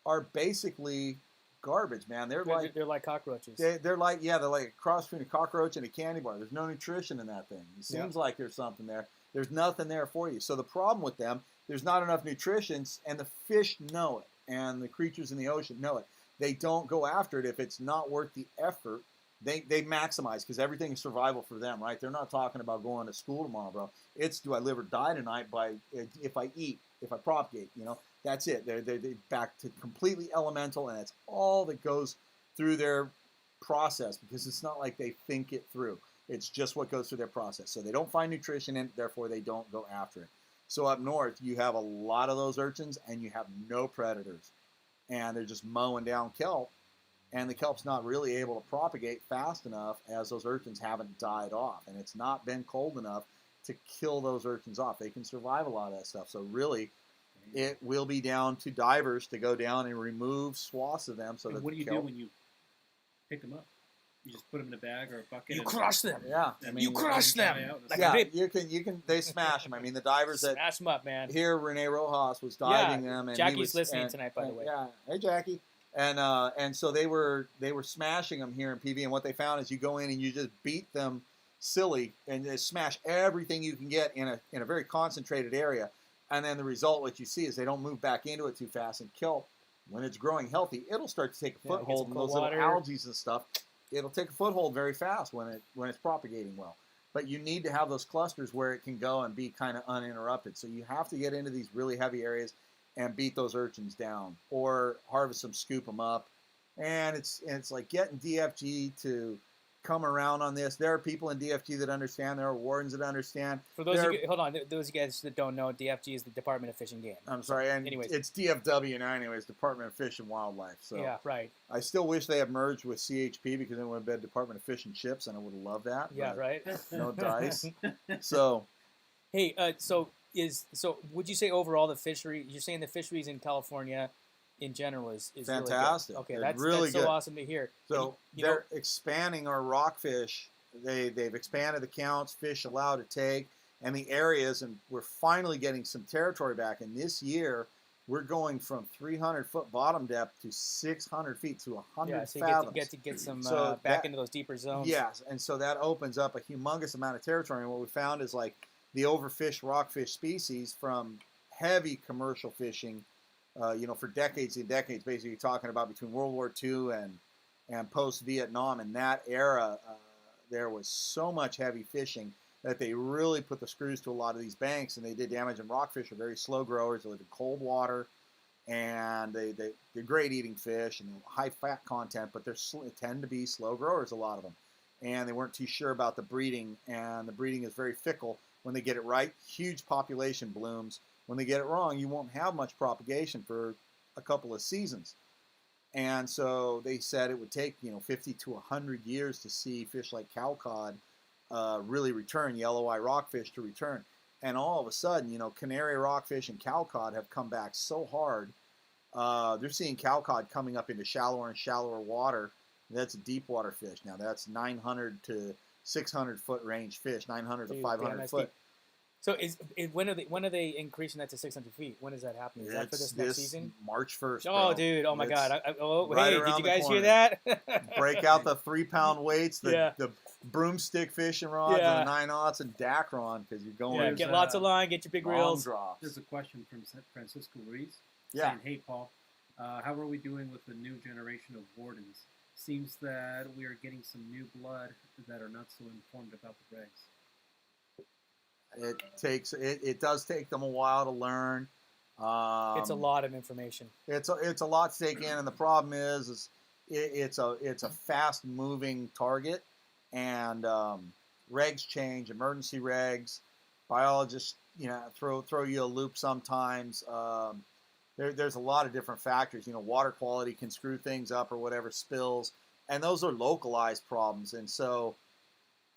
are basically garbage, man. They're like cockroaches. They're like a cross between a cockroach and a candy bar. There's no nutrition in that thing. It seems like there's something there. There's nothing there for you. So the problem with them, there's not enough nutrition, and the fish know it, and the creatures in the ocean know it. They don't go after it if it's not worth the effort. They maximize because everything is survival for them, right? They're not talking about going to school tomorrow, bro. It's do I live or die tonight by if I eat, if I propagate, That's it. They're back to completely elemental, and that's all that goes through their process because it's not like they think it through. It's just what goes through their process. So they don't find nutrition in it, therefore they don't go after it. So up north, you have a lot of those urchins, and you have no predators. And they're just mowing down kelp, and the kelp's not really able to propagate fast enough as those urchins haven't died off. And it's not been cold enough to kill those urchins off. They can survive a lot of that stuff. So really, it will be down to divers to go down and remove swaths of them. So And that what do you the do kelp, when you pick them up? You just put them in a bag or a bucket. You and- crush them. yeah, I You crush let them. die out. Like yeah, a big- you can. They smash them. I mean, the divers that Smash them up, man. here, Rene Rojas was diving them, and he Jackie's was listening tonight, by the way. Yeah, hey Jackie, and so they were smashing them here in PV, and what they found is you go in and you just beat them silly, and they smash everything you can get in a very concentrated area, and then the result, what you see is they don't move back into it too fast, and kelp, when it's growing healthy, it'll start to take a Yeah, get foothold some in those cold little water. algae and stuff. It'll take a foothold very fast when it's propagating well. But you need to have those clusters where it can go and be kind of uninterrupted. So you have to get into these really heavy areas and beat those urchins down, or harvest them, scoop them up. And it's like getting DFG to come around on this. There are people in DFG that understand. There are wardens that understand. For those There- of you, hold on, those of you guys that don't know, DFG is the Department of Fish and Game. I'm sorry, and anyways. it's DFW now, anyways, Department of Fish and Wildlife. So Yeah, right. I still wish they had merged with CHP, because then it would have been Department of Fish and Chips, and I would have loved that. Yeah, but right. No dice. So Hey, so would you say overall the fishery? You're saying the fisheries in California, in general, is Fantastic. Really good. Okay, They're that's really so good. awesome to hear. So And, you they're expanding our rockfish. They've expanded the counts, fish allowed to take, and the areas, and we're finally getting some territory back. And this year, we're going from 300-foot bottom depth to 600 feet to 100 yeah, so you fathoms. get to get some So back that- into those deeper zones. Yes, and so that opens up a humongous amount of territory. And what we found is like the overfished rockfish species from heavy commercial fishing, for decades and decades, basically talking about between World War II and post-Vietnam. In that era, there was so much heavy fishing that they really put the screws to a lot of these banks, and they did damage. And rockfish are very slow growers. They live in cold water, and they're great eating fish and high fat content, but they tend to be slow growers, a lot of them. And they weren't too sure about the breeding, and the breeding is very fickle. When they get it right, huge population blooms. When they get it wrong, you won't have much propagation for a couple of seasons. And so they said it would take 50 to 100 years to see fish like cowcod really return, yellow eye rockfish to return. And all of a sudden, canary rockfish and cowcod have come back so hard. They're seeing cowcod coming up into shallower and shallower water. That's a deep water fish. Now that's 900 to 600 foot range fish, 900 Dude, to damn, 500 that's foot. deep. So when are they increasing that to 600 feet? When is that happening? Is that for this next season? March 1st. Oh, bro. dude! Oh my It's God! right Hey, did around you the guys hear corner. that? Break out the 3-pound weights, Yeah. the broomstick fishing rods, Yeah. and the 9/0 and Dacron, because you're going Yeah, There's, get lots of line, get your big long reels. drops. There's a question from Francisco Ruiz Yeah. saying, "Hey Paul, how are we doing with the new generation of wardens? Seems that we are getting some new blood that are not so informed about the regs." It does take them a while to learn. It's a lot of information. It's a lot to take in, and the problem is it's a fast moving target, and regs change, emergency regs. Biologists, throw you a loop sometimes. There's a lot of different factors. Water quality can screw things up or whatever, spills, and those are localized problems. And so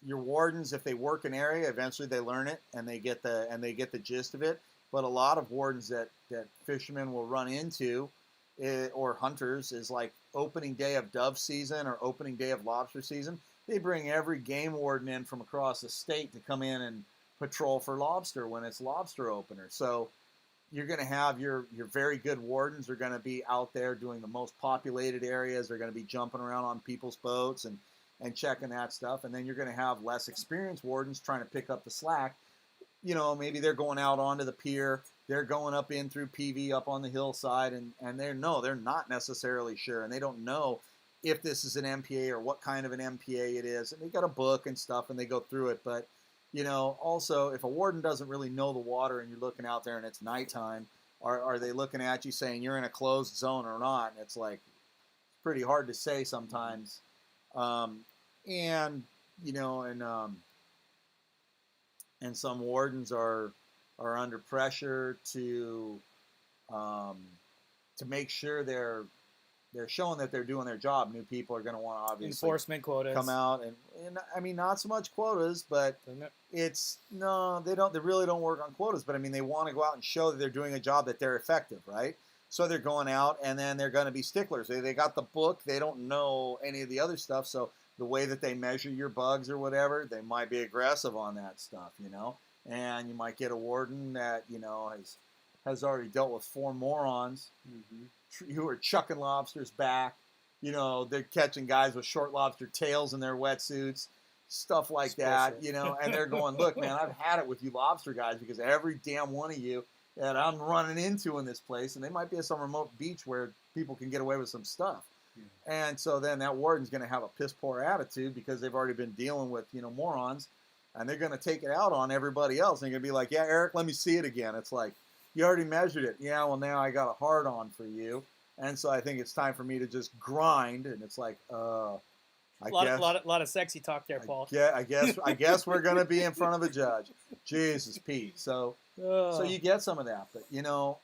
your wardens, if they work an area, eventually they learn it and they get the gist of it. But a lot of wardens that fishermen will run into, or hunters, is like opening day of dove season or opening day of lobster season. They bring every game warden in from across the state to come in and patrol for lobster when it's lobster opener. So you're going to have your very good wardens are going to be out there doing the most populated areas. They're going to be jumping around on people's boats and checking that stuff. And then you're going to have less experienced wardens trying to pick up the slack. Maybe they're going out onto the pier. They're going up in through PV up on the hillside, and they're not necessarily sure, and they don't know if this is an MPA or what kind of an MPA it is. And they got a book and stuff, and they go through it. But also, if a warden doesn't really know the water and you're looking out there and it's nighttime, are they looking at you saying you're in a closed zone or not? And it's like, it's pretty hard to say sometimes. And, you know, and some wardens are under pressure um, to make sure they're showing that they're doing their job. New people are going to want to obviously Enforcement quotas. come out and I mean, not so much quotas, but it's no, they really don't work on quotas. But I mean, they want to go out and show that they're doing a job, that they're effective, right? So they're going out and then they're going to be sticklers. They got the book. They don't know any of the other stuff. So the way that they measure your bugs or whatever, they might be aggressive on that stuff, you know. And you might get a warden that, you know, has already dealt with 4 morons who are chucking lobsters back. You know, they're catching guys with short lobster tails in their wetsuits, stuff like that, you know, and they're going, look, man, I've had it with you lobster guys because every damn one of you that I'm running into in this place, and they might be at some remote beach where people can get away with some stuff. Yeah. And so then that warden's going to have a piss poor attitude because they've already been dealing with, you know, morons, and they're going to take it out on everybody else. And they're going to be like, yeah, Eric, let me see it again. It's like, you already measured it. Yeah, well, now I got a hard on for you. And so I think it's time for me to just grind. And it's like, a lot of sexy talk there, Paul. Yeah, I guess we're going to be in front of a judge. Jesus, Pete. So you get some of that. But, you know,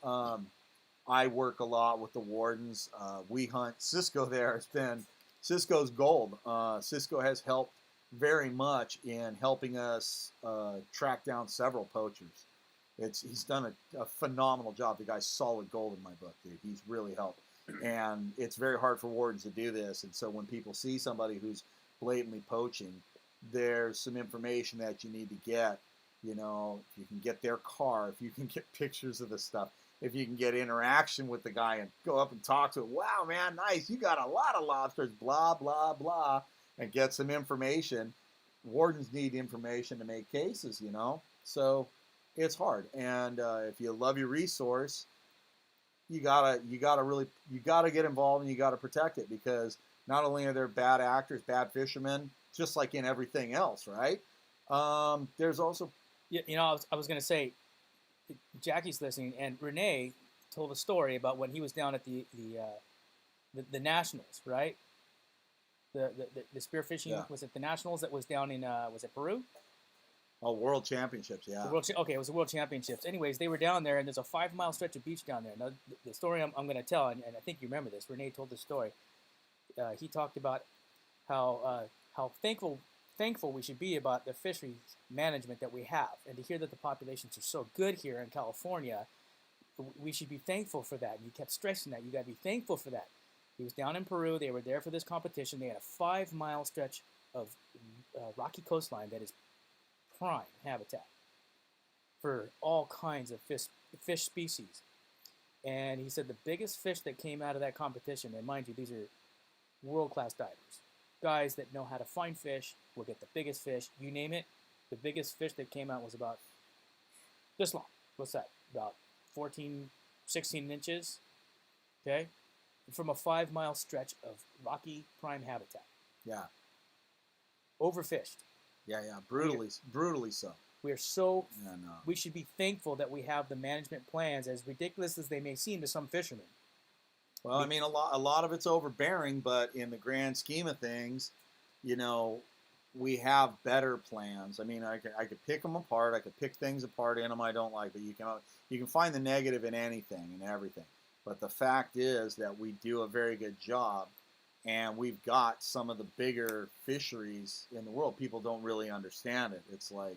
I work a lot with the wardens. We hunt. Cisco there has been Cisco's gold. Cisco has helped very much in helping us track down several poachers. He's done a phenomenal job. The guy's solid gold in my book, dude. He's really helped. And it's very hard for wardens to do this. And so when people see somebody who's blatantly poaching, there's some information that you need to get. You know, if you can get their car, if you can get pictures of the stuff, if you can get interaction with the guy and go up and talk to him, wow, man, nice, you got a lot of lobsters, blah, blah, blah, and get some information. Wardens need information to make cases, you know. So it's hard. And if you love your resource, you gotta get involved and you gotta protect it, because not only are there bad actors, bad fishermen, just like in everything else, right? There's also, you know, I was gonna say, Jackie's listening, and Renee told a story about when he was down at the Nationals, right? The spearfishing, yeah. Was it the Nationals that was down in was it Peru? Oh, World Championships, yeah. Okay, it was the World Championships. Anyways, they were down there, and there's a 5-mile stretch of beach down there. Now, the story I'm going to tell, and I think you remember this, Renee told the story. He talked about how thankful we should be about the fisheries management that we have, and to hear that the populations are so good here in California, we should be thankful for that. And he kept stressing that. You got to be thankful for that. He was down in Peru. They were there for this competition. They had a 5-mile stretch of rocky coastline that is prime habitat for all kinds of fish species. And he said the biggest fish that came out of that competition, and mind you, these are world-class divers, guys that know how to find fish, will get the biggest fish, you name it. The biggest fish that came out was about this long. What's that? About 14, 16 inches. Okay? From a 5-mile stretch of rocky prime habitat. Yeah. Overfished. Yeah, brutally so. We should be thankful that we have the management plans, as ridiculous as they may seem to some fishermen. Well, I mean, a lot of it's overbearing, but in the grand scheme of things, you know, we have better plans. I mean, I could pick them apart. I could pick things apart in them I don't like, but you can find the negative in anything and everything. But the fact is that we do a very good job. And we've got some of the bigger fisheries in the world. People don't really understand it. It's like,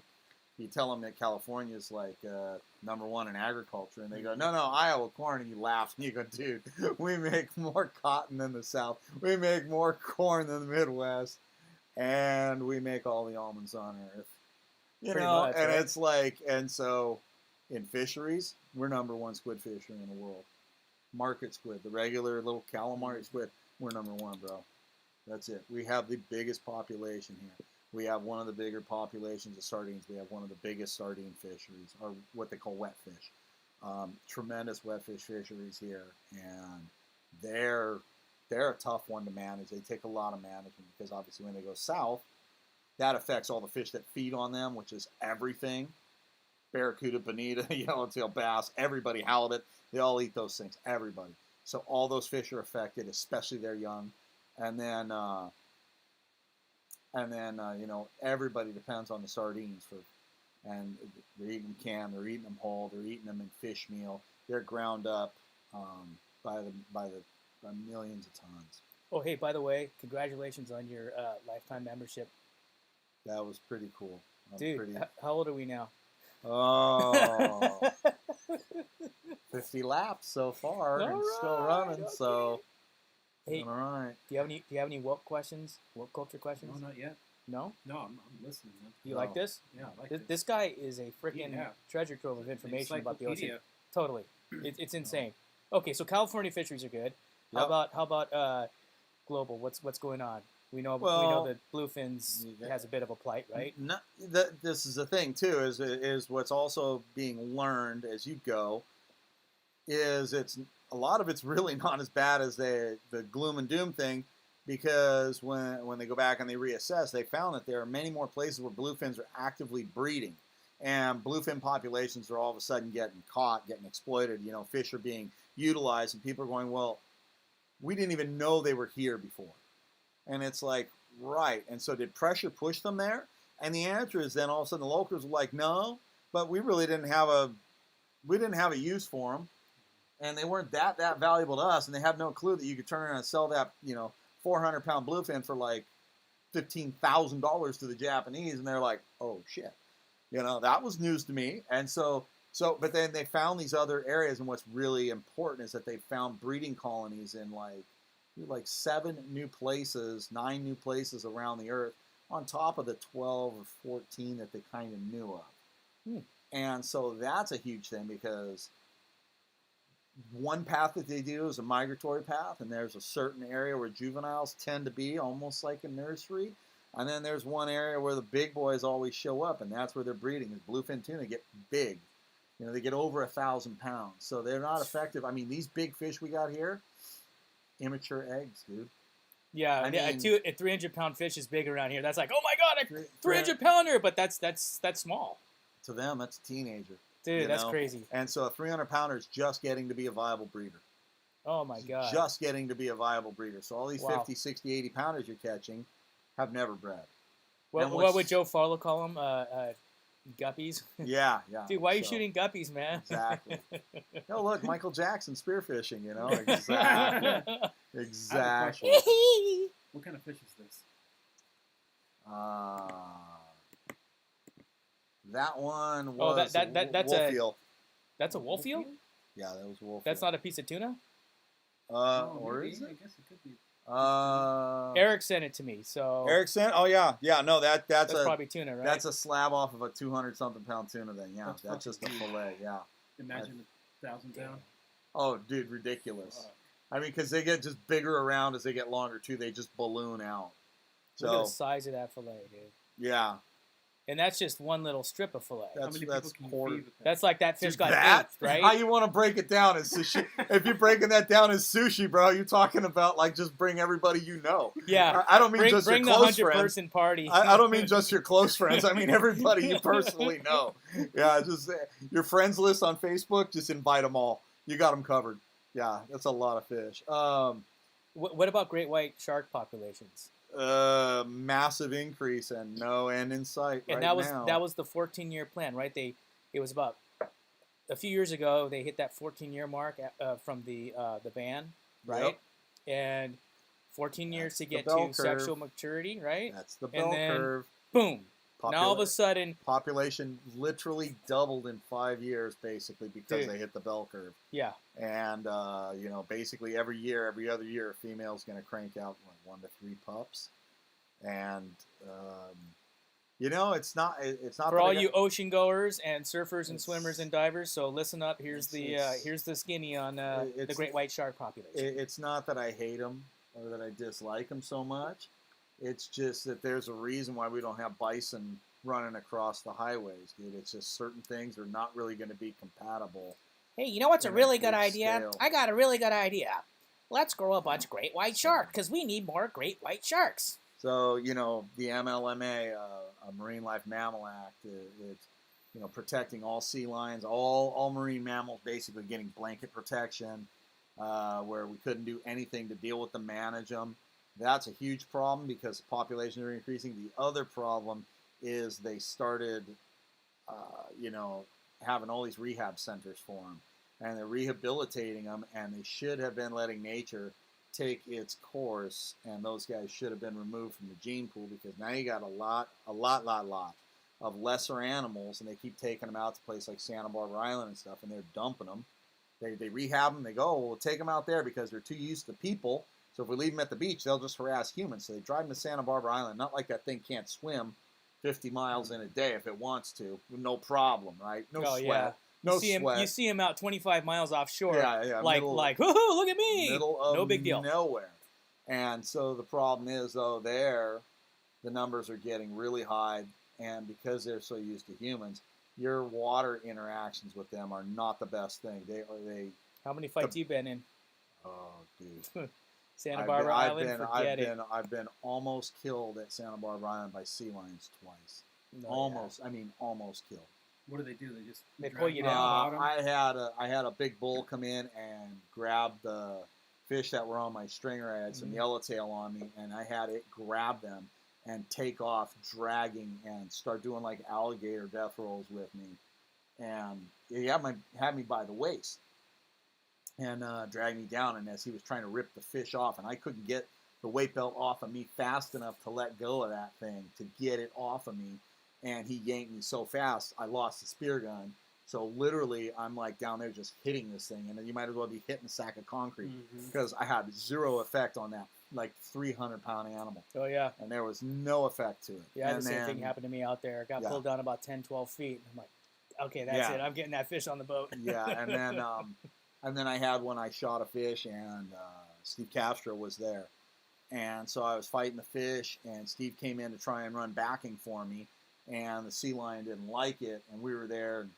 you tell them that California is like #1 in agriculture, and they go, no, Iowa corn, and you laugh, and you go, dude, we make more cotton than the South. We make more corn than the Midwest, and we make all the almonds on earth. You Pretty know, much, and right? it's like, and so in fisheries, we're #1 squid fishery in the world. Market squid, the regular little calamari squid. We're #1, bro. That's it. We have the biggest population here. We have one of the bigger populations of sardines. We have one of the biggest sardine fisheries, or what they call wet fish. Tremendous wet fish fisheries here, and they're a tough one to manage. They take a lot of management because obviously when they go south, that affects all the fish that feed on them, which is everything. Barracuda, bonita, yellowtail bass, everybody, halibut, they all eat those things, everybody. So all those fish are affected, especially their young. And then And then everybody depends on the sardines and they're eating them canned, they're eating them whole, they're eating them in fish meal. They're ground up by millions of tons. Oh, hey, by the way, congratulations on your lifetime membership. That was pretty cool. Dude, how old are we now? Oh, 50 laps so far, and still running. Okay. So, hey, all right. Do you have any woke questions? Woke culture questions? No, not yet. No? No, I'm listening, man. You like this? Yeah, I like this. This guy is a freaking treasure trove of information about the ocean. Totally. It's insane. Okay, so California fisheries are good. Yep. How about global? What's going on? We know that bluefins has a bit of a plight, right? This is the thing too. Is what's also being learned as you go. Is a lot of it's really not as bad as the gloom and doom thing, because when they go back and they reassess, they found that there are many more places where bluefins are actively breeding, and bluefin populations are all of a sudden getting caught, getting exploited. Fish are being utilized, and people are going, well, we didn't even know they were here before. And it's like, right. And so did pressure push them there? And the answer is then all of a sudden the locals were like, no, but we really didn't have a use for them. And they weren't that valuable to us. And they have no clue that you could turn around and sell that, 400-pound bluefin for like $15,000 to the Japanese. And they're like, oh shit. That was news to me. And but then they found these other areas. And what's really important is that they found breeding colonies in like 9 new places around the earth, on top of the 12 or 14 that they kind of knew of. And so that's a huge thing, because one path that they do is a migratory path, and there's a certain area where juveniles tend to be almost like a nursery. And then there's one area where the big boys always show up, and that's where they're breeding. Is bluefin tuna get big. They get over 1,000 pounds. So they're not effective. I mean, these big fish we got here, immature eggs, dude. Yeah, a 300-pound fish is big around here. That's like, oh my god, a 300-pounder, but that's small. To them, that's a teenager. Dude, that's crazy. And so a 300-pounder is just getting to be a viable breeder. Oh my god. Just getting to be a viable breeder. So all these 50, 60, 80 pounders you're catching have never bred. What would Joe Farlow call them? Guppies? Yeah. Dude, why are you shooting guppies, man? Exactly. No, look, Michael Jackson spearfishing, Exactly. Exactly. What kind of fish is this? That one was that's wolfeel. That's a wolfeel? Yeah, that was wolfeel. That's not a piece of tuna? Or is it? I guess it could be. Eric sent it to me, so... Eric sent? Oh, yeah. Yeah, no, that's probably tuna, right? That's a slab off of a 200-something pound tuna then, yeah. That's just a fillet, yeah. Imagine 1,000 pound. Oh, dude, ridiculous. I mean, because they get just bigger around as they get longer, too. They just balloon out. Look at the size of that fillet, dude. Yeah. And that's just one little strip of fillet. That's like that fish got ate, right? How you want to break it down is sushi. If you're breaking that down as sushi, bro, you're talking about like just bring everybody you know. Yeah. I don't mean just your close friends. Bring the 100-person party. I don't mean just your close friends. I mean everybody you personally know. Yeah, just your friends list on Facebook, just invite them all. You got them covered. Yeah, that's a lot of fish. What about great white shark populations? Massive increase and no end in sight. And that was the 14-year plan, right? It was about a few years ago they hit that 14-year mark from the ban, right? Yep. And 14 years to get to sexual maturity, right? That's the bell curve. Boom. Now all of a sudden, population literally doubled in 5 years, basically because they hit the bell curve. Yeah. And basically every other year, a female's going to crank out 1 to 3 pups, and it's not for all you ocean goers and surfers and swimmers and divers. So listen up. Here's the skinny on the great white shark population. It's not that I hate them or that I dislike them so much. It's just that there's a reason why we don't have bison running across the highways, dude. It's just certain things are not really going to be compatible. Hey, you know what's a really good idea? Scale. I got a really good idea. Let's grow a bunch of great white shark because we need more great white sharks. So, the MLMA, Marine Life Mammal Act, it's, protecting all sea lions, all marine mammals basically getting blanket protection, where we couldn't do anything to deal with them, manage them. That's a huge problem because populations are increasing. The other problem is they started, having all these rehab centers for them, and they're rehabilitating them, and they should have been letting nature take its course, and those guys should have been removed from the gene pool, because now you got a lot of lesser animals, and they keep taking them out to places like Santa Barbara Island and stuff, and they're dumping them. They rehab them. They go, oh, we'll take them out there because they're too used to people. So if we leave them at the beach, they'll just harass humans. So they drive them to Santa Barbara Island. Not like that thing can't swim 50 miles in a day if it wants to. No problem, right? No sweat. Yeah. No sweat. You see him out 25 miles offshore. Yeah. Like, woohoo, look at me. Middle of no big deal. Nowhere. And so the problem is, though, the numbers are getting really high. And because they're so used to humans, your water interactions with them are not the best thing. How many fights you been in? Oh, dude. Santa Barbara Island, forget it. I've been almost killed at Santa Barbara Island by sea lions twice. No, almost killed. What do? They pull you down. I had a big bull come in and grab the fish that were on my stringer. I had some yellowtail on me, and I had it grab them and take off, dragging, and start doing like alligator death rolls with me. And he had me by the waist and drag me down. And as he was trying to rip the fish off, and I couldn't get the weight belt off of me fast enough to let go of that thing, to get it off of me. And he yanked me so fast, I lost the spear gun. So literally, I'm like down there just hitting this thing. And then you might as well be hitting a sack of concrete, because I had zero effect on that, like 300-pound animal. Oh, yeah. And there was no effect to it. Yeah, the same thing happened to me out there. I got pulled down about 10, 12 feet. I'm like, okay, that's it. I'm getting that fish on the boat. Yeah, and then I had when I shot a fish, and Steve Castro was there. And so I was fighting the fish, and Steve came in to try and run backing for me. And the sea lion didn't like it, and we were there. And,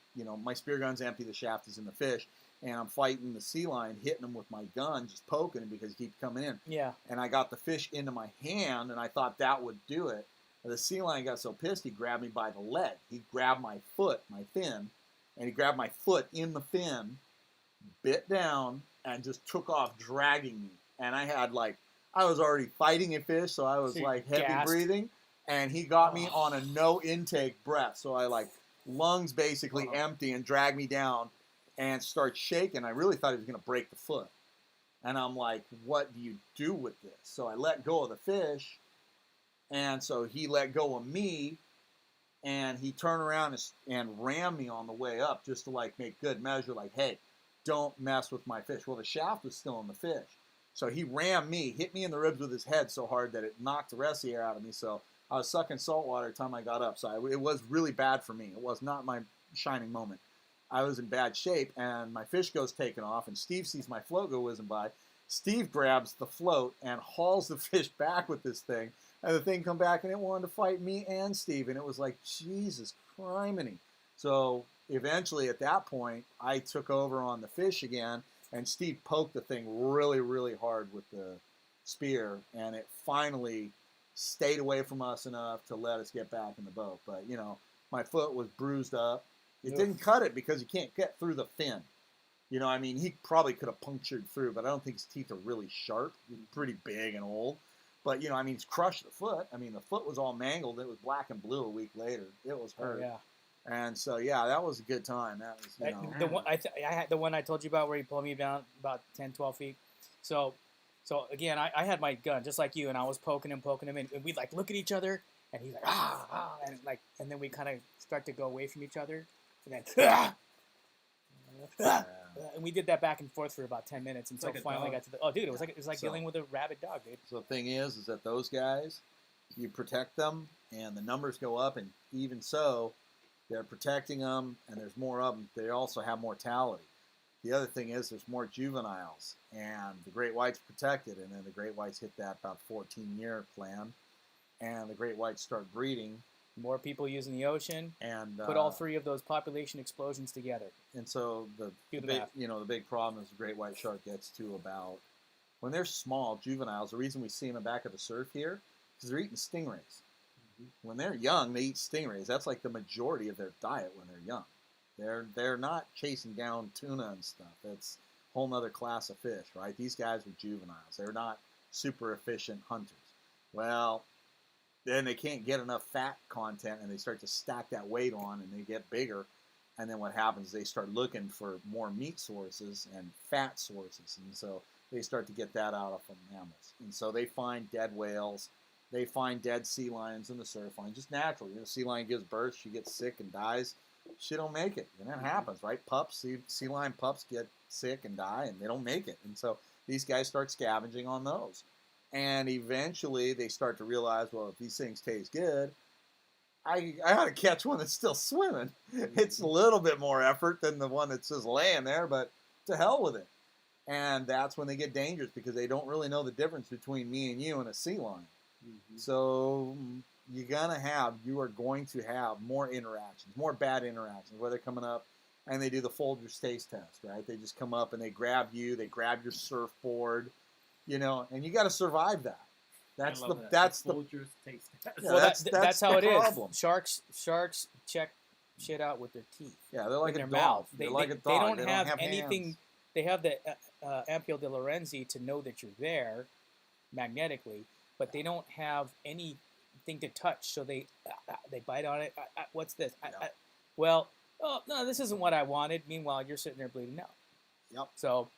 my spear gun's empty, the shaft is in the fish, and I'm fighting the sea lion, hitting him with my gun, just poking him because he keeps coming in. Yeah. And I got the fish into my hand, and I thought that would do it. And the sea lion got so pissed, he grabbed me by the leg. He grabbed my foot, my fin, and he grabbed my foot in the fin, bit down, and just took off dragging me. And I was already fighting a fish, so I was heavy gassed. breathing. And he got me on a no intake breath. So I lungs basically empty, and dragged me down and start shaking. I really thought he was going to break the foot. And I'm like, what do you do with this? So I let go of the fish. And so he let go of me, and he turned around and rammed me on the way up, just to make good measure, hey, don't mess with my fish. Well, the shaft was still in the fish. So he rammed me, hit me in the ribs with his head so hard that it knocked the rest of the air out of me. So I was sucking salt water the time I got up. So it was really bad for me. It was not my shining moment. I was in bad shape, and my fish goes taking off, and Steve sees my float go whizzing by. Steve grabs the float and hauls the fish back with this thing, and the thing come back, and it wanted to fight me and Steve, and it was like, Jesus criminy. So eventually, at that point, I took over on the fish again, and Steve poked the thing really, really hard with the spear, and it finally stayed away from us enough to let us get back in the boat. But, my foot was bruised up. It didn't cut it because you can't get through the fin. He probably could have punctured through, but I don't think his teeth are really sharp. He's pretty big and old. But, he's crushed the foot. The foot was all mangled. It was black and blue a week later. It was hurt. Oh, yeah. And so, that was a good time. That was, the one I had the one I told you about where he pulled me down about 10, 12 feet. So again, I had my gun just like you, and I was poking him, and we'd look at each other, and he's like, and then we kind of start to go away from each other, and then and we did that back and forth for about 10 minutes until finally got to the. Oh, dude, it was like dealing with a rabid dog, dude. So the thing is that those guys, you protect them, and the numbers go up, and even so, they're protecting them, and there's more of them. They also have mortality. The other thing is there's more juveniles, and the great white's protected, and then the great whites hit that about 14-year plan, and the great whites start breeding. More people using the ocean, and put all three of those population explosions together. And so the big problem is the great white shark gets to about, when they're small juveniles, the reason we see them back at the surf here is they're eating stingrays. When they're young, they eat stingrays. That's like the majority of their diet when they're young. They're not chasing down tuna and stuff. That's a whole other class of fish, right? These guys are juveniles. They're not super efficient hunters. Well, then they can't get enough fat content, and they start to stack that weight on, and they get bigger. And then what happens is they start looking for more meat sources and fat sources, and so they start to get that out of mammals. And so they find dead whales, they find dead sea lions in the surf line, just naturally. Sea lion gives birth, she gets sick and dies. She don't make it, and that happens, right? Pups, sea lion pups get sick and die, and they don't make it. And so these guys start scavenging on those. And eventually they start to realize, well, if these things taste good, I ought to catch one that's still swimming. It's a little bit more effort than the one that's just laying there, but to hell with it. And that's when they get dangerous, because they don't really know the difference between me and you and a sea lion. Mm-hmm. So you are going to have more interactions, more bad interactions, where they're coming up and they do the Folgers taste test, right? They just come up and they grab you, they grab your surfboard, and you got to survive that. That's the Folgers taste test. Yeah, well, that's how it problem. Is. Sharks check shit out with their teeth. Yeah, they're like in a their dog. Mouth. They're like a dog. They don't have anything. Hands. They have the Ampulle de Lorenzi to know that you're there magnetically, but they don't have anything to touch. So they bite on it. What's this? Well, no, this isn't what I wanted. Meanwhile, you're sitting there bleeding out. Yep. So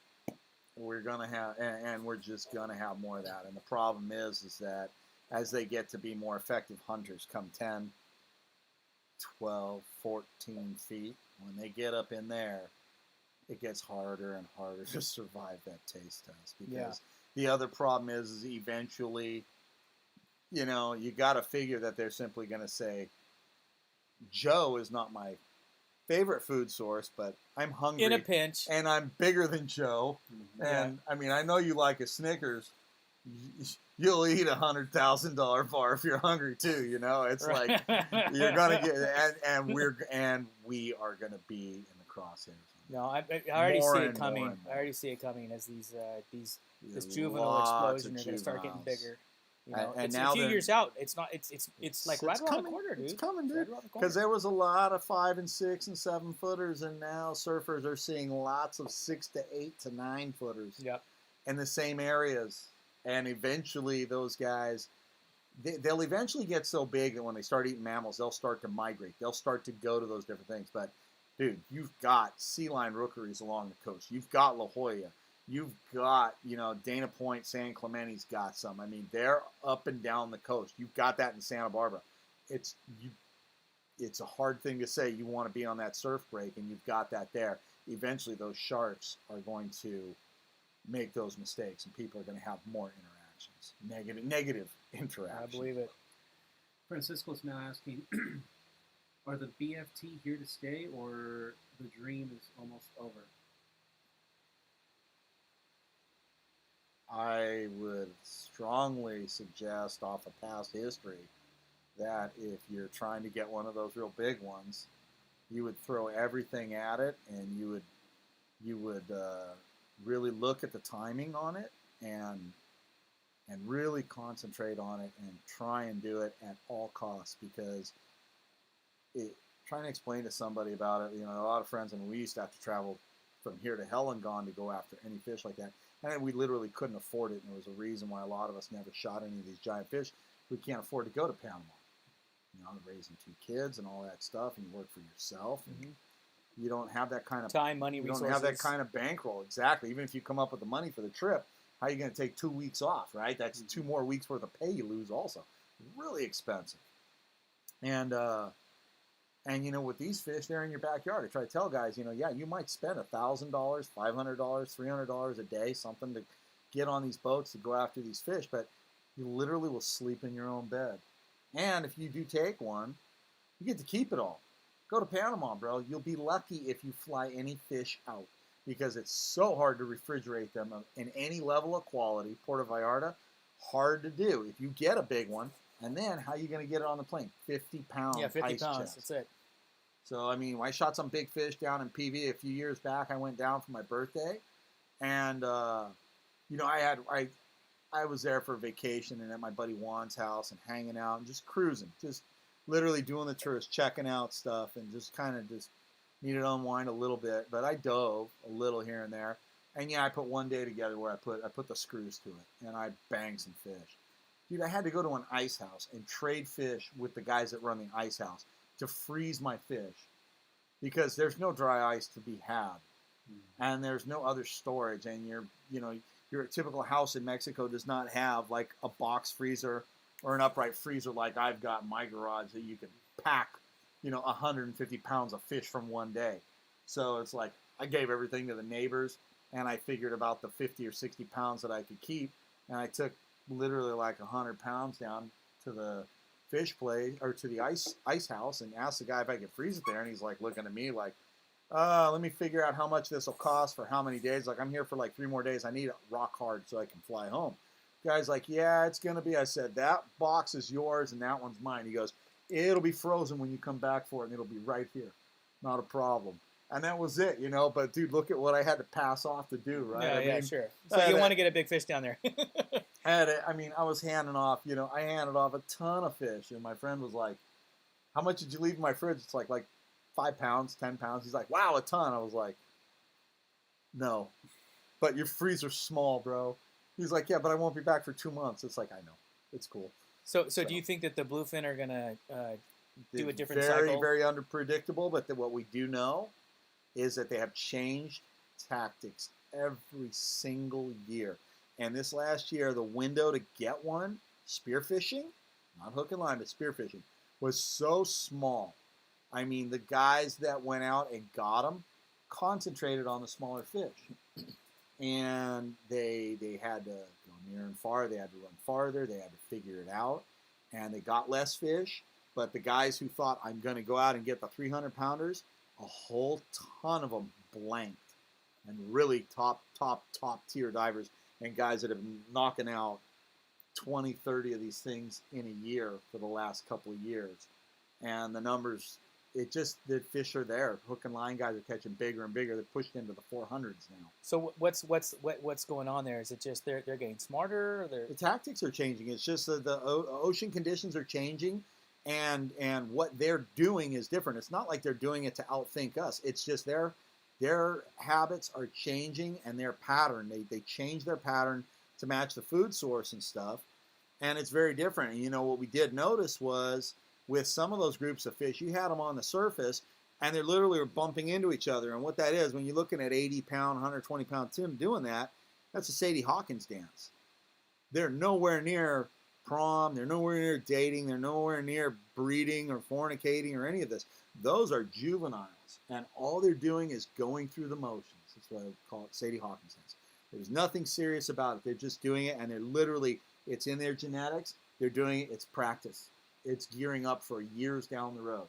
we're gonna have, and we're just gonna have more of that. And the problem is that as they get to be more effective hunters, come 10, 12, 14 feet, when they get up in there, it gets harder and harder to survive that taste test. Because the other problem is eventually, you got to figure that they're simply going to say, Joe is not my favorite food source, but I'm hungry. In a pinch. And I'm bigger than Joe. Mm-hmm. And, I mean, I know you like a Snickers. You'll eat $100,000 bar if you're hungry too. It's right. Like you're gonna get, and we are gonna be in the crosshairs. No, I already see it coming. I already see it coming as this juvenile explosion are gonna start getting bigger. And it's now a few years out. It's not. It's like right around the corner, dude. It's coming, dude. Because there was a lot of 5 and 6 and 7 footers, and now surfers are seeing lots of 6 to 8 to 9 footers. Yep. In the same areas. And eventually those guys, they'll eventually get so big that when they start eating mammals, they'll start to migrate. They'll start to go to those different things. But, dude, you've got sea lion rookeries along the coast. You've got La Jolla. You've got, Dana Point, San Clemente's got some. I mean, they're up and down the coast. You've got that in Santa Barbara. It's a hard thing to say you want to be on that surf break, and you've got that there. Eventually those sharks are going to make those mistakes, and people are going to have more interactions, negative interactions. I believe it. Francisco's now asking, are the BFT here to stay, or the dream is almost over? I would strongly suggest, off of past history, that if you're trying to get one of those real big ones, you would throw everything at it, and you would really look at the timing on it and really concentrate on it and try and do it at all costs, because trying to explain to somebody about it, a lot of friends, and we used to have to travel from here to hell and gone to go after any fish like that, and we literally couldn't afford it, and there was a reason why a lot of us never shot any of these giant fish. We can't afford to go to Panama, raising 2 kids and all that stuff, and you work for yourself, and you don't have that kind of time, money, resources. You don't have that kind of bankroll. Exactly. Even if you come up with the money for the trip, how are you going to take 2 weeks off, right? That's 2 more weeks worth of pay you lose also. Really expensive. And with these fish, they're in your backyard. I try to tell guys, you might spend $1,000, $500, $300 a day, something to get on these boats to go after these fish, but you literally will sleep in your own bed. And if you do take one, you get to keep it all. Go to Panama, bro. You'll be lucky if you fly any fish out, because it's so hard to refrigerate them in any level of quality. Puerto Vallarta, hard to do. If you get a big one, and then how are you going to get it on the plane? 50 pounds. Yeah, 50 ice pounds. chest. That's it. So, I shot some big fish down in PV a few years back. I went down for my birthday, and, I was there for vacation and at my buddy Juan's house and hanging out and just cruising, just literally doing the tourist, checking out stuff, and just kind of just needed to unwind a little bit. But I dove a little here and there. And yeah, I put one day together where I put the screws to it, and I banged some fish. Dude, I had to go to an ice house and trade fish with the guys that run the ice house to freeze my fish because there's no dry ice to be had, and there's no other storage. And your typical house in Mexico does not have like a box freezer or an upright freezer like I've got in my garage that you can pack 150 pounds of fish from one day. So it's like I gave everything to the neighbors, and I figured about the 50 or 60 pounds that I could keep, and I took literally like 100 pounds down to the fish play or to the ice house and asked the guy if I could freeze it there, and he's like looking at me like, let me figure out how much this will cost for how many days. Like, I'm here for like 3 more days. I need it rock hard so I can fly home. The guy's like, yeah, it's gonna be. I said, that box is yours and that one's mine. He goes, it'll be frozen when you come back for it, and it'll be right here, not a problem. And that was it, But dude, look at what I had to pass off to do, right? Yeah, sure. So you want to get a big fish down there. I was handing off, I handed off a ton of fish, and my friend was like, how much did you leave in my fridge? It's like 5 pounds, 10 pounds. He's like, wow, a ton. I was like, no, but your freezer's small, bro. He's like, yeah, but I won't be back for 2 months. It's like, I know, it's cool. So do you think that the bluefin are gonna do a different very, cycle? Very unpredictable, but what we do know is that they have changed tactics every single year. And this last year, the window to get one, spearfishing, not hook and line, but spearfishing, was so small. I mean, the guys that went out and got them concentrated on the smaller fish. And they had to go near and far. They had to run farther. They had to figure it out. And they got less fish. But the guys who thought, I'm going to go out and get the 300-pounders, a whole ton of them blanked. And really top tier divers and guys that have been knocking out 20, 30 of these things in a year for the last couple of years. And the numbers, the fish are there. Hook and line guys are catching bigger and bigger. They're pushed into the 400s now. So what's going on there? Is it just they're getting smarter? The tactics are changing. It's just the ocean conditions are changing, and what they're doing is different. It's not like they're doing it to outthink us. It's just their habits are changing, and their pattern. They change their pattern to match the food source and stuff, and it's very different. And what we did notice was with some of those groups of fish, you had them on the surface, and they literally were bumping into each other. And what that is, when you're looking at 80-pound, 120-pound Tim doing that, that's a Sadie Hawkins dance. They're nowhere near prom. They're nowhere near dating. They're nowhere near breeding or fornicating or any of this. Those are juveniles, and all they're doing is going through the motions. That's what I would call it, Sadie Hawkins dance. There's nothing serious about it. They're just doing it, and they're literally, it's in their genetics. They're doing it. It's practice. It's gearing up for years down the road.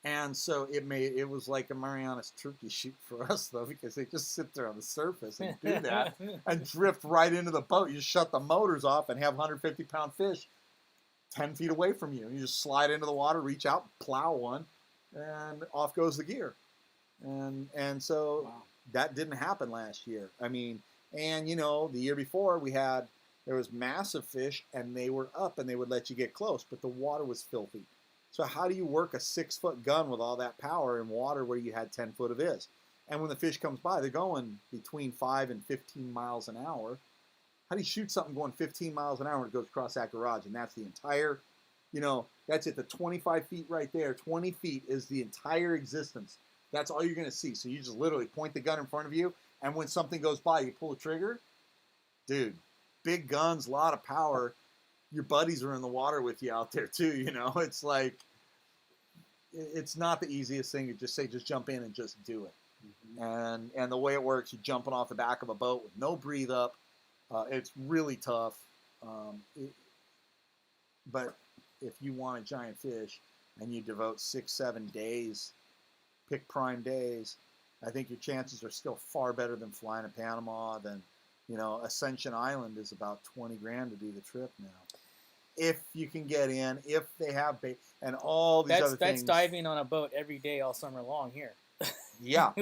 And so it was like a Marianas turkey shoot for us, though, because they just sit there on the surface and do that and drift right into the boat. You shut the motors off and have 150-pound fish 10 feet away from you. You just slide into the water, reach out, plow one, and off goes the gear. And so wow. That didn't happen last year. I mean, and, the year before there was massive fish, and they were up, and they would let you get close, but the water was filthy. So how do you work a 6-foot gun with all that power in water where you had 10 foot of is? And when the fish comes by, they're going between 5 and 15 miles an hour. How do you shoot something going 15 miles an hour when it goes across that garage? And that's the entire, that's it, the 25 feet right there. 20 feet is the entire existence. That's all you're going to see. So you just literally point the gun in front of you, and when something goes by, you pull the trigger. Dude, big guns, a lot of power. Your buddies are in the water with you out there too, It's like, it's not the easiest thing to just jump in and just do it. Mm-hmm. And the way it works, you're jumping off the back of a boat with no breathe up. It's really tough. But if you want a giant fish and you devote 6-7 days, pick prime days, I think your chances are still far better than flying to Panama. Than Ascension Island is about $20,000 to do the trip now. If you can get in, if they have bait, and all these other things. That's diving on a boat every day all summer long here. Yeah.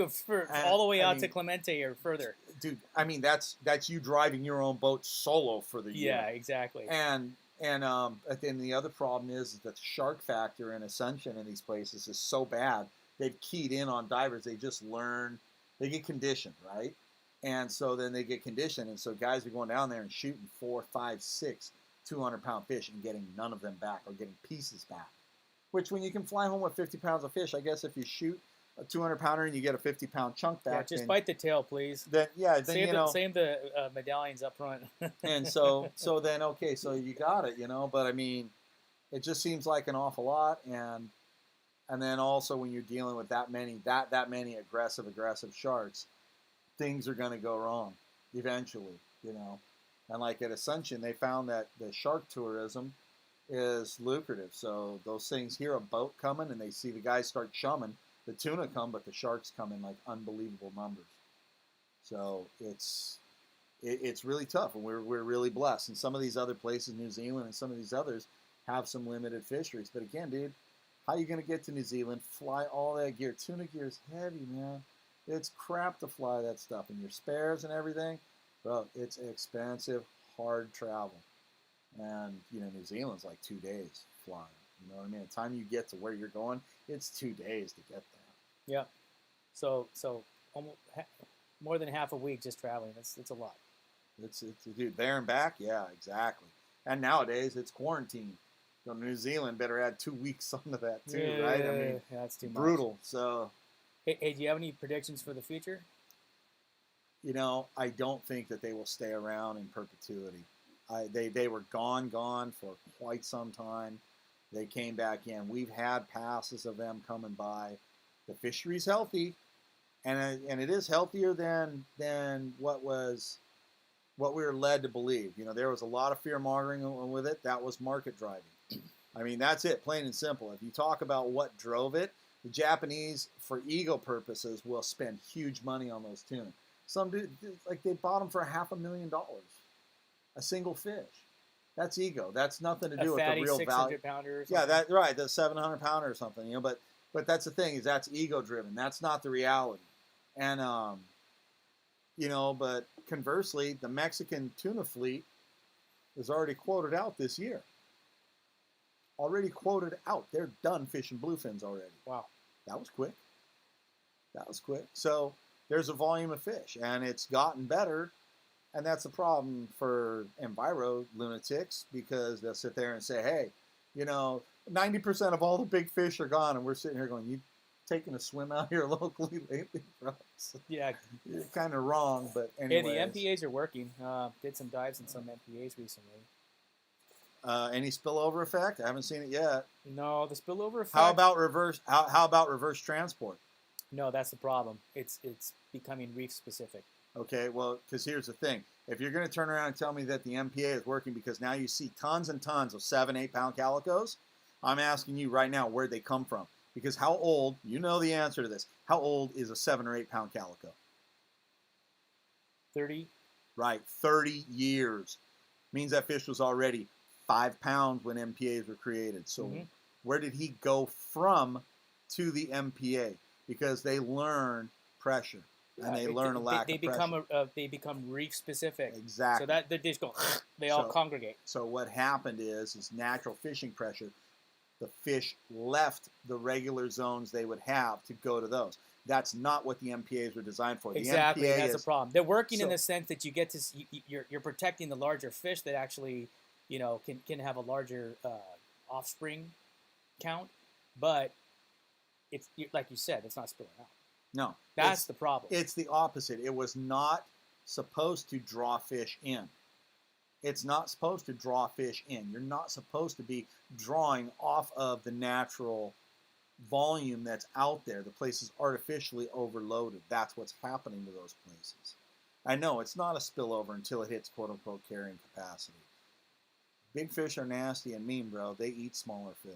All the way out to Clemente or further. Dude, I mean, that's you driving your own boat solo for the year. Yeah, exactly. And then the other problem is that the shark factor in Ascension in these places is so bad. They've keyed in on divers. They just learn. They get conditioned, right? And so then they get conditioned. And so guys are going down there and shooting 4, 5, 6 200-pound fish and getting none of them back or getting pieces back. Which when you can fly home with 50 pounds of fish, I guess if you shoot a 200-pounder and you get a 50-pound chunk back. Yeah, just bite the tail, please. Then Save the medallions up front. And so then, okay, so you got it, But I mean, it just seems like an awful lot. And then also when you're dealing with that many aggressive sharks, things are going to go wrong eventually, And like at Ascension, they found that the shark tourism is lucrative. So those things hear a boat coming and they see the guys start chumming. The tuna come, but the sharks come in like unbelievable numbers. So it's really tough, and we're really blessed. And some of these other places, New Zealand and some of these others, have some limited fisheries. But again, dude, how are you going to get to New Zealand, fly all that gear? Tuna gear is heavy, man. It's crap to fly that stuff. And your spares and everything, bro, it's expensive, hard travel. And, New Zealand's like 2 days flying. You know what I mean? The time you get to where you're going, it's 2 days to get there. Yeah. So almost more than half a week just traveling. It's a lot. It's dude, there and back? Yeah, exactly. And nowadays, it's quarantine. So New Zealand better add 2 weeks onto that too, right? I mean, that's too much. Brutal. So, hey, do you have any predictions for the future? I don't think that they will stay around in perpetuity. They were gone for quite some time. They came back in. We've had passes of them coming by. The fishery's healthy, and it is healthier than what we were led to believe. There was a lot of fear mongering with it. That was market driving. I mean, that's it, plain and simple. If you talk about what drove it, the Japanese, for ego purposes, will spend huge money on those tuna. Some dude, like they bought them for $500,000, a single fish. That's ego. That's nothing to do with the real value. 600-pounder or something. Yeah, that's right. The 700-pounder or something. But that's the thing, is that's ego driven. That's not the reality. And but conversely, the Mexican tuna fleet is already quoted out this year. Already quoted out. They're done fishing bluefins already. Wow. That was quick. So there's a volume of fish, and it's gotten better. And that's the problem for enviro lunatics, because they'll sit there and say, hey, 90% of all the big fish are gone. And we're sitting here going, you taking a swim out here locally lately, bro? So yeah. You're kind of wrong, but anyways. Hey, the MPAs are working. Did some dives in some MPAs recently. Any spillover effect? I haven't seen it yet. No, the spillover effect. How about reverse transport? No, that's the problem. It's becoming reef specific. Okay, well, because here's the thing. If you're going to turn around and tell me that the MPA is working because now you see tons and tons of 7, 8 pound calicos, I'm asking you right now, where'd they come from? Because how old, you know the answer to this, how old is a 7 or 8 pound calico? 30. Right, 30 years. Means that fish was already 5 pounds when MPAs were created. So where did he go from to the MPA? Because they learn pressure. And they learn a lack of pressure. They become reef specific. Exactly. So that they just go, they all congregate. So what happened is natural fishing pressure. The fish left the regular zones they would have to go to those. That's not what the MPAs were designed for. Exactly, the MPA that's the problem. They're working in the sense that you get to you're protecting the larger fish that actually can have a larger offspring count, but it's like you said, it's not spilling out. No. That's the problem. It's the opposite. It was not supposed to draw fish in. It's not supposed to draw fish in. You're not supposed to be drawing off of the natural volume that's out there. The place is artificially overloaded. That's what's happening to those places. I know it's not a spillover until it hits quote-unquote carrying capacity. Big fish are nasty and mean, bro. They eat smaller fish.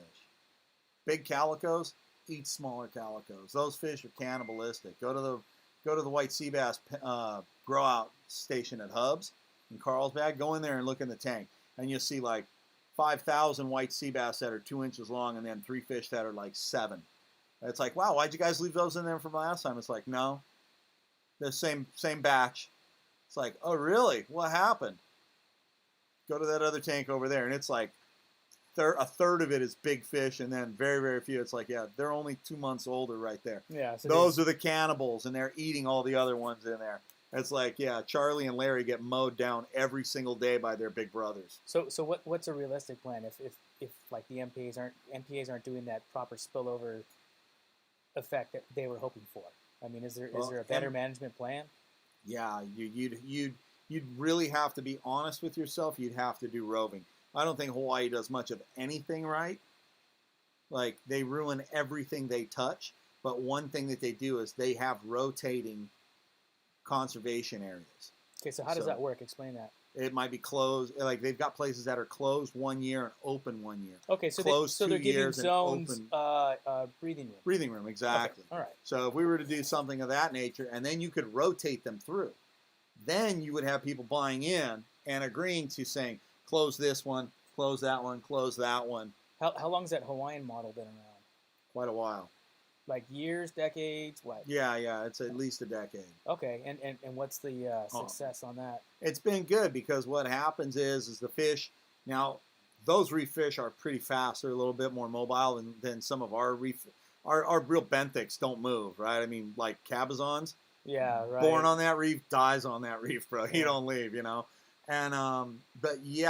Big calicos eat smaller calicos. Those fish are cannibalistic. Go to the white sea bass grow out station at Hubs in Carlsbad. Go in there and look in the tank, and you'll see like 5,000 white sea bass that are 2 inches long, and then 3 fish that are like 7. And it's like, wow, why'd you guys leave those in there from last time? It's like, no, the same batch. It's like, oh really? What happened? Go to that other tank over there, and it's like a third of it is big fish, and then very, very few. It's like, yeah, they're only 2 months older right there. Yeah, so those are the cannibals, and they're eating all the other ones in there. It's like, yeah, Charlie and Larry get mowed down every single day by their big brothers. So what's a realistic plan if like the MPAs aren't doing that proper spillover effect that they were hoping for? I mean, is there a better management plan? Yeah, you'd really have to be honest with yourself. You'd have to do roving. I don't think Hawaii does much of anything right. Like, they ruin everything they touch. But one thing that they do is they have rotating conservation areas. Okay, so how does that work? Explain that. It might be closed. Like, they've got places that are closed 1 year and open 1 year. Okay, so they're giving zones breathing room. Breathing room, exactly. Okay, all right. So if we were to do something of that nature, and then you could rotate them through, then you would have people buying in and agreeing to saying, close this one, close that one, close that one. How long has that Hawaiian model been around? Quite a while. Like years, decades, what? Yeah, it's at least a decade. Okay, and what's the success on that? It's been good because what happens is the fish, now those reef fish are pretty fast. They're a little bit more mobile than some of our reef. Our real benthics don't move, right? I mean, like cabezons. Yeah, right. Born on that reef, dies on that reef, bro. Yeah. You don't leave, you know. And but you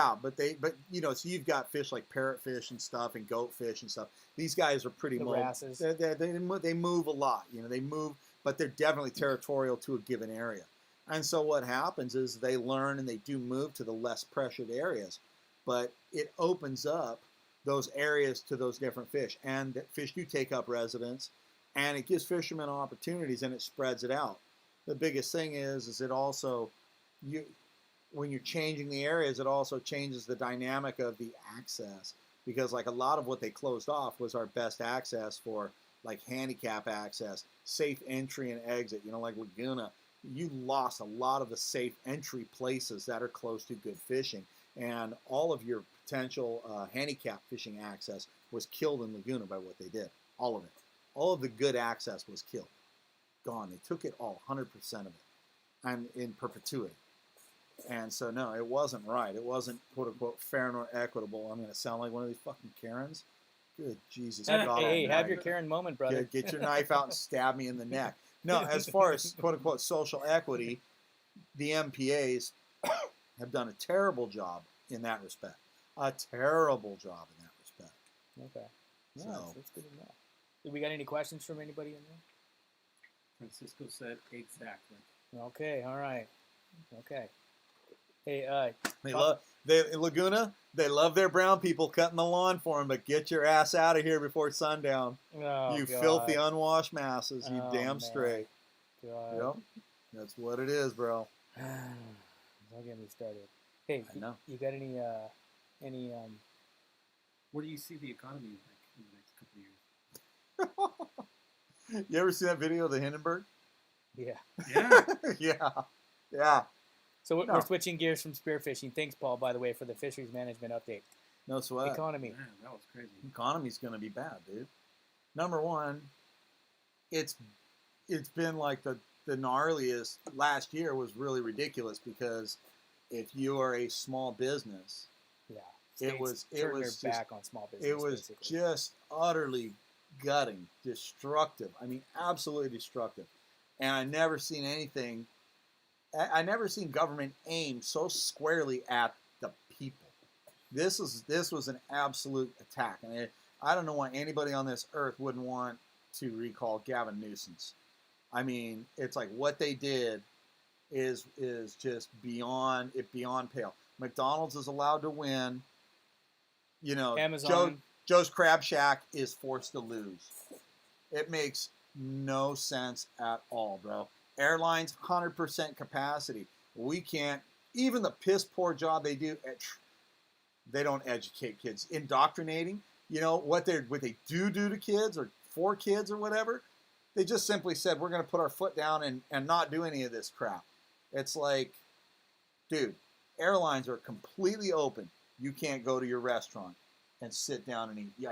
know, so you've got fish like parrotfish and stuff, and goatfish and stuff. These guys are pretty mobile. Wrasses. They move a lot, you know. They move, but they're definitely territorial to a given area. And so what happens is they learn and they do move to the less pressured areas, but it opens up those areas to those different fish, and fish do take up residence, and it gives fishermen opportunities, and it spreads it out. The biggest thing is it also when you're changing the areas, it also changes the dynamic of the access, because like a lot of what they closed off was our best access for like handicap access, safe entry and exit, you know, like Laguna. You lost a lot of the safe entry places that are close to good fishing, and all of your potential handicap fishing access was killed in Laguna by what they did. All of it. All of the good access was killed. Gone. They took it all, 100% of it, and in perpetuity. And so, no, it wasn't right. It wasn't, quote unquote, fair nor equitable. I'm going to sound like one of these fucking Karens. Good Jesus God. Hey, have your Karen moment, brother. Get your knife out and stab me in the neck. No, as far as, quote unquote, social equity, the MPAs have done a terrible job in that respect. A terrible job in that respect. Okay. No, So- that's good enough. Did we got any questions from anybody in there? Francisco said exactly. Okay, all right. Okay. Hey, Laguna, they love their brown people cutting the lawn for them, but get your ass out of here before sundown. oh, You God. filthy unwashed masses, you Oh, damn man. straight. God. Yep, that's what it is, bro. Don't get me started. Hey, I know. you got any Where do you see the economy like in the next couple of years? You ever see that video of the Hindenburg? yeah. Yeah. yeah. So No. we're switching gears from spearfishing. Thanks, Paul, by the way, for the fisheries management update. No sweat. Economy. Man, that was crazy. Economy's going to be bad, dude. Number one, it's been like the gnarliest. Last year was really ridiculous because if you are a small business, Yeah. It was turning just- their back on small business. it was basically. just utterly gutting, destructive. I mean, absolutely destructive. And I never seen anything. I never seen government aim so squarely at the people. This was an absolute attack, and I don't know why anybody on this earth wouldn't want to recall Gavin Newsom's. I mean, it's like what they did is just beyond pale. McDonald's is allowed to win. You know, Amazon. Joe's Crab Shack is forced to lose. It makes no sense at all, bro. Airlines, 100% capacity. We can't, even the piss poor job they do, they don't educate kids. Indoctrinating, you know, what they do to kids or for kids or whatever, they just simply said, we're going to put our foot down and not do any of this crap. It's like, dude, airlines are completely open. You can't go to your restaurant and sit down and eat. Yeah,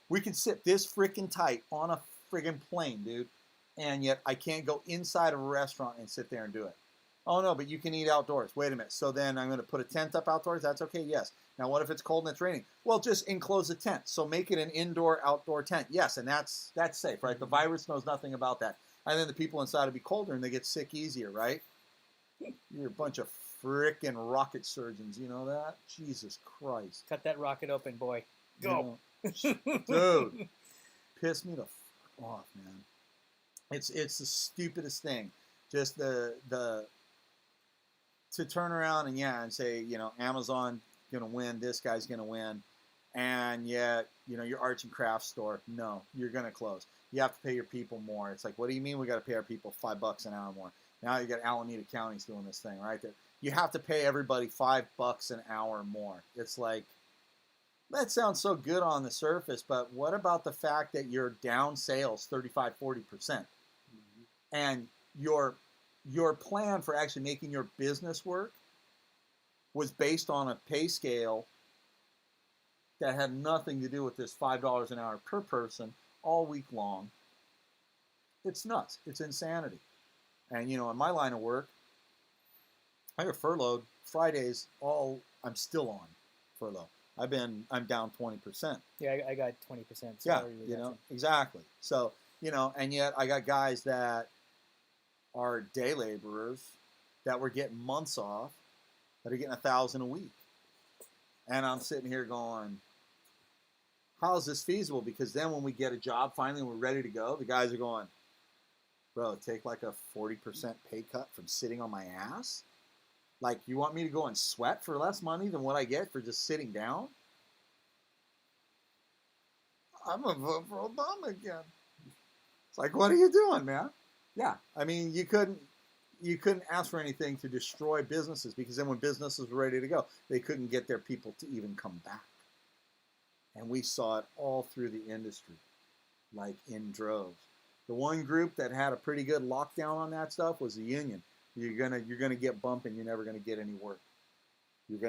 we can sit this freaking tight on a friggin' plane, dude. And yet I can't go inside of a restaurant and sit there and do it. Oh, no, but you can eat outdoors. Wait a minute. So then I'm going to put a tent up outdoors? That's okay? Yes. Now, what if it's cold and it's raining? Well, just enclose the tent. So make it an indoor-outdoor tent. Yes, and that's safe, right? The virus knows nothing about that. And then the people inside will be colder and they get sick easier, right? You're a bunch of frickin' rocket surgeons. You know that? Jesus Christ. Cut that rocket open, boy. Go. You know, dude, piss me the fuck off, man. It's the stupidest thing. Just the to turn around and say, Amazon gonna win, this guy's gonna win, and yet, your arts and crafts store, no, you're gonna close. You have to pay your people more. It's like, what do you mean we got to pay our people $5 an hour more? Now you got Alameda County's doing this thing right there. You have to pay everybody $5 an hour more. It's like, that sounds so good on the surface, but what about the fact that you're down sales 35-40%? Mm-hmm. And your plan for actually making your business work was based on a pay scale that had nothing to do with this $5 an hour per person all week long. It's nuts. It's insanity. And, in my line of work, I got furloughed Fridays. I'm still on furlough. I'm down 20%. Yeah, I got 20%. Yeah, exactly. So, and yet I got guys that are day laborers that were getting months off that are getting $1,000 a week. And I'm sitting here going, how is this feasible? Because then when we get a job, finally we're ready to go, the guys are going, bro, take like a 40% pay cut from sitting on my ass? Like, you want me to go and sweat for less money than what I get for just sitting down? I'm going to vote for Obama again. It's like, what are you doing, man? Yeah, I mean, you couldn't ask for anything to destroy businesses, because then when businesses were ready to go, they couldn't get their people to even come back. And we saw it all through the industry, like in droves. The one group that had a pretty good lockdown on that stuff was the union. You're gonna get bumped, and you're never gonna get any work. You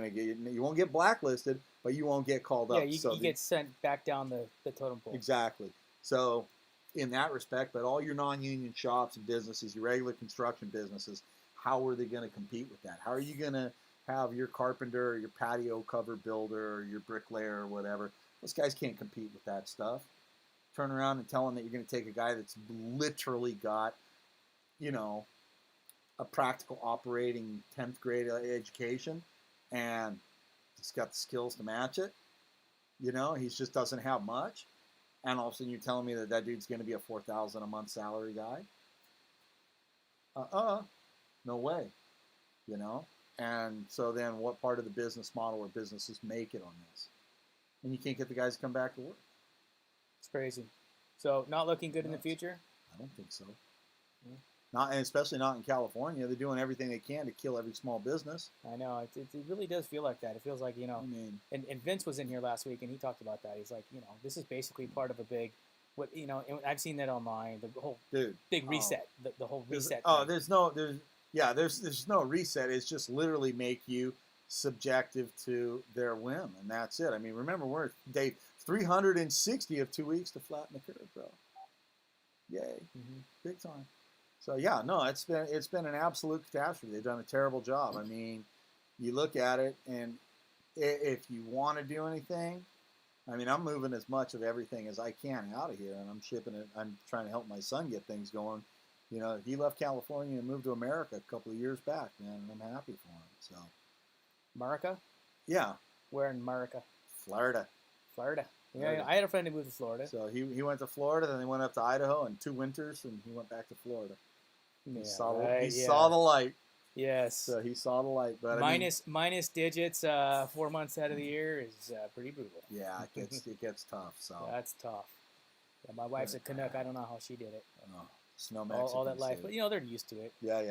won't get blacklisted, but you won't get called up. Yeah, you get sent back down the totem pole. Exactly. So, in that respect, but all your non-union shops and businesses, your regular construction businesses, how are they going to compete with that? How are you going to have your carpenter or your patio cover builder or your bricklayer or whatever? Those guys can't compete with that stuff. Turn around and tell them that you're going to take a guy that's literally got, a practical operating 10th grade education, and he's got the skills to match it. He just doesn't have much. And all of a sudden you're telling me that dude's going to be a $4,000 a month salary guy? No way. And so then what part of the business model where businesses make it on this? And you can't get the guys to come back to work. It's crazy. So not looking good in the future? I don't think so. Yeah. Not, and especially not in California. They're doing everything they can to kill every small business. I know. It really does feel like that. It feels like, and Vince was in here last week, and he talked about that. He's like, this is basically part of a big, and I've seen that online, the whole big reset, the whole reset. There's no reset. It's just literally make you subjective to their whim, and that's it. I mean, remember, we're day 360 of 2 weeks to flatten the curve, bro. Yay. Mm-hmm. Big time. So yeah, no, it's been an absolute catastrophe. They've done a terrible job. I mean, you look at it, and if you want to do anything, I mean, I'm moving as much of everything as I can out of here, and I'm shipping it. I'm trying to help my son get things going. He left California and moved to America a couple of years back, man, and I'm happy for him. So, America? Yeah. Where in America? Florida. Yeah, I had a friend who moved to Florida. So he went to Florida, then he went up to Idaho, and 2 winters, and he went back to Florida. He saw the light. Yes. So he saw the light, but minus digits 4 months out of the year is pretty brutal. Yeah, it gets tough. So that's tough. Yeah, my wife's a Canuck. I don't know how she did it. Snow Mexicans. All that life, but they're used to it. Yeah.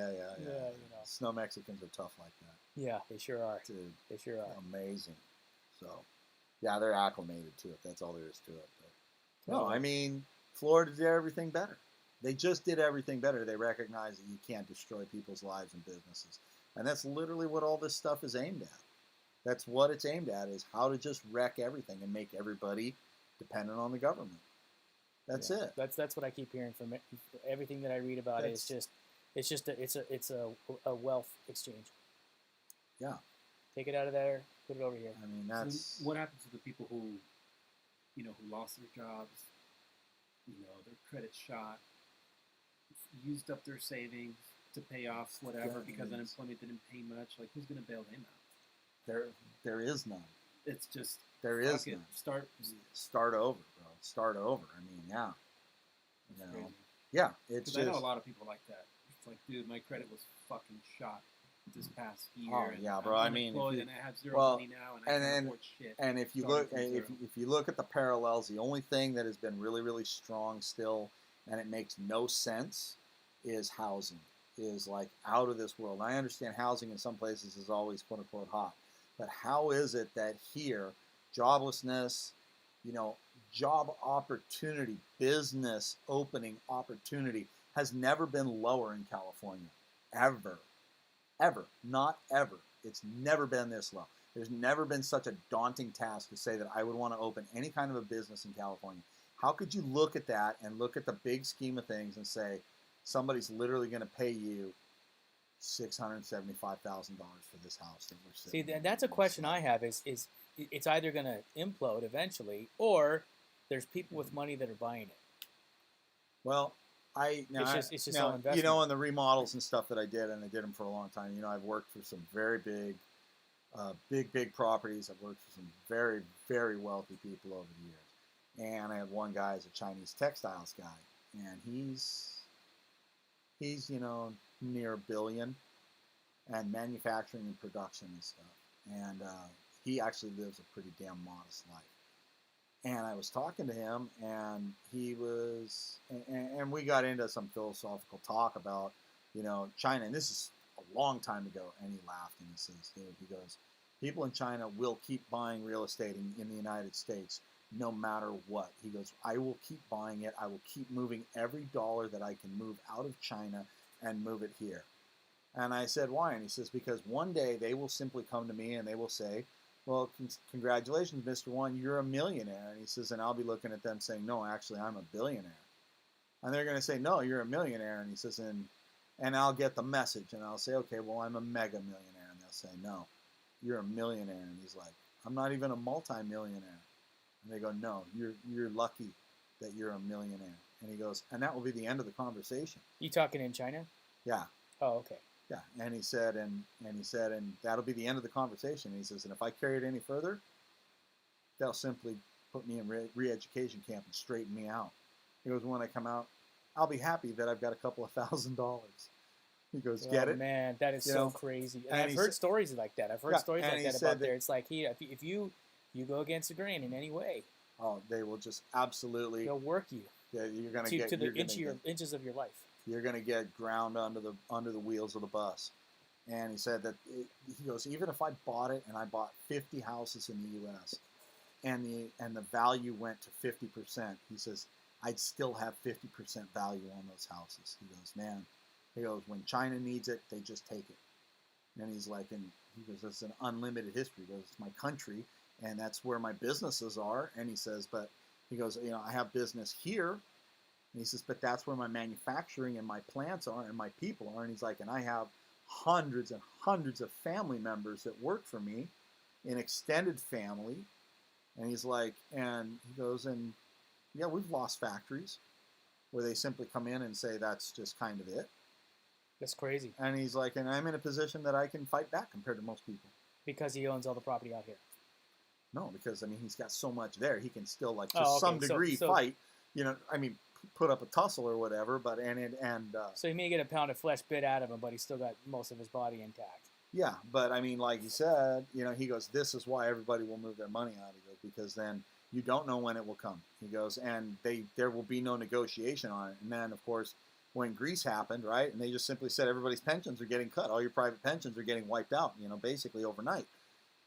Snow Mexicans are tough like that. Yeah, they sure are. Dude, they sure are. Amazing. So, yeah, they're acclimated to it. That's all there is to it. But, no, I mean, Florida did everything better. They just did everything better. They recognize that you can't destroy people's lives and businesses. And that's literally what all this stuff is aimed at. That's what it's aimed at, is how to just wreck everything and make everybody dependent on the government. That's it. That's what I keep hearing from it. Everything that I read about it is it's a wealth exchange. Yeah. Take it out of there, put it over here. I mean, that's so what happens to the people who lost their jobs, their credit shot, used up their savings, to pay off whatever Yeah, because it is. unemployment didn't pay much. Like, who's going to bail them out? There is none. It's just There fuck is it. none. Start. Start over, bro. Start over. I mean, yeah. You It's know, crazy. yeah. It's Because I just. know a lot of people like that. It's like, dude, my credit was fucking shot this past year. Oh, and yeah, bro. I'm I mean, if unemployed you- and I have zero well, money now, and I and can't then- afford shit. And if you starting look, from if, zero. if you look at the parallels, the only thing that has been really, really strong still, and it makes no sense, is housing. Is like out of this world. I understand housing in some places is always quote unquote hot, but how is it that here, joblessness, job opportunity, business opening opportunity has never been lower in California, ever, ever, not ever. It's never been this low. There's never been such a daunting task to say that I would want to open any kind of a business in California. How could you look at that and look at the big scheme of things and say somebody's literally going to pay you $675,000 for this house that we're sitting See, in? that's a question I have is it's either going to implode eventually, or there's people with money that are buying it. Well, It's just all investment. in the remodels and stuff that I did, and I did them for a long time. I've worked for some very big properties. I've worked for some very, very wealthy people over the years. And I had one guy as a Chinese textiles guy, and he's near $1 billion, and manufacturing and production and stuff. And he actually lives a pretty damn modest life. And I was talking to him, and he was, and we got into some philosophical talk about, China. And this is a long time ago. And he laughed and he says, dude, he goes, people in China will keep buying real estate in the United States no matter what. He goes, I will keep buying it. I will keep moving every dollar that I can move out of China and move it here. And I said, why? And he says, because one day they will simply come to me and they will say, well, congratulations, Mr. One, you're a millionaire. And he says, and I'll be looking at them saying, no, actually, I'm a billionaire. And they're going to say, no, you're a millionaire. And he says, and I'll get the message. And I'll say, okay, well, I'm a mega millionaire. And they'll say, no, you're a millionaire. And he's like, I'm not even a multi-millionaire. And they go, no, you're lucky that you're a millionaire. And he goes, and that will be the end of the conversation. You talking in China? Yeah. Oh, okay. Yeah, and he said, and that'll be the end of the conversation. And he says, and if I carry it any further, they'll simply put me in re-education camp and straighten me out. He goes, when I come out, I'll be happy that I've got a couple of $1,000. He goes, get it? Man, that is so crazy. And and I've heard stories like that. I've heard stories like that about there. It's like, if you go against the grain in any way, oh, they will just absolutely. They'll work you. Yeah, you're gonna get to the inches of your life. You're going to get ground under the wheels of the bus. And he said that he goes, even if I bought it and I bought 50 houses in the U.S. and the value went to 50%, he says I'd still have 50% value on those houses. He goes, man, he goes, when China needs it, they just take it. And he's like, and he goes, it's an unlimited history. He goes, it's my country, and that's where my businesses are. And he says, but he goes, I have business here. And he says, but that's where my manufacturing and my plants are and my people are. And he's like, and I have hundreds and hundreds of family members that work for me, an extended family. And he's like, and he goes, and yeah, we've lost factories where they simply come in and say, that's just kind of it. That's crazy. And he's like, and I'm in a position that I can fight back compared to most people. Because he owns all the property out here. No, because, he's got so much there. He can still, some degree so, fight. Put up a tussle or whatever, but so he may get a pound of flesh bit out of him, but he's still got most of his body intact. Yeah, but like he said, he goes, this is why everybody will move their money out. He goes, because then you don't know when it will come. He goes, and there will be no negotiation on it. And then, of course, when Greece happened, right, and they just simply said everybody's pensions are getting cut, all your private pensions are getting wiped out, basically overnight.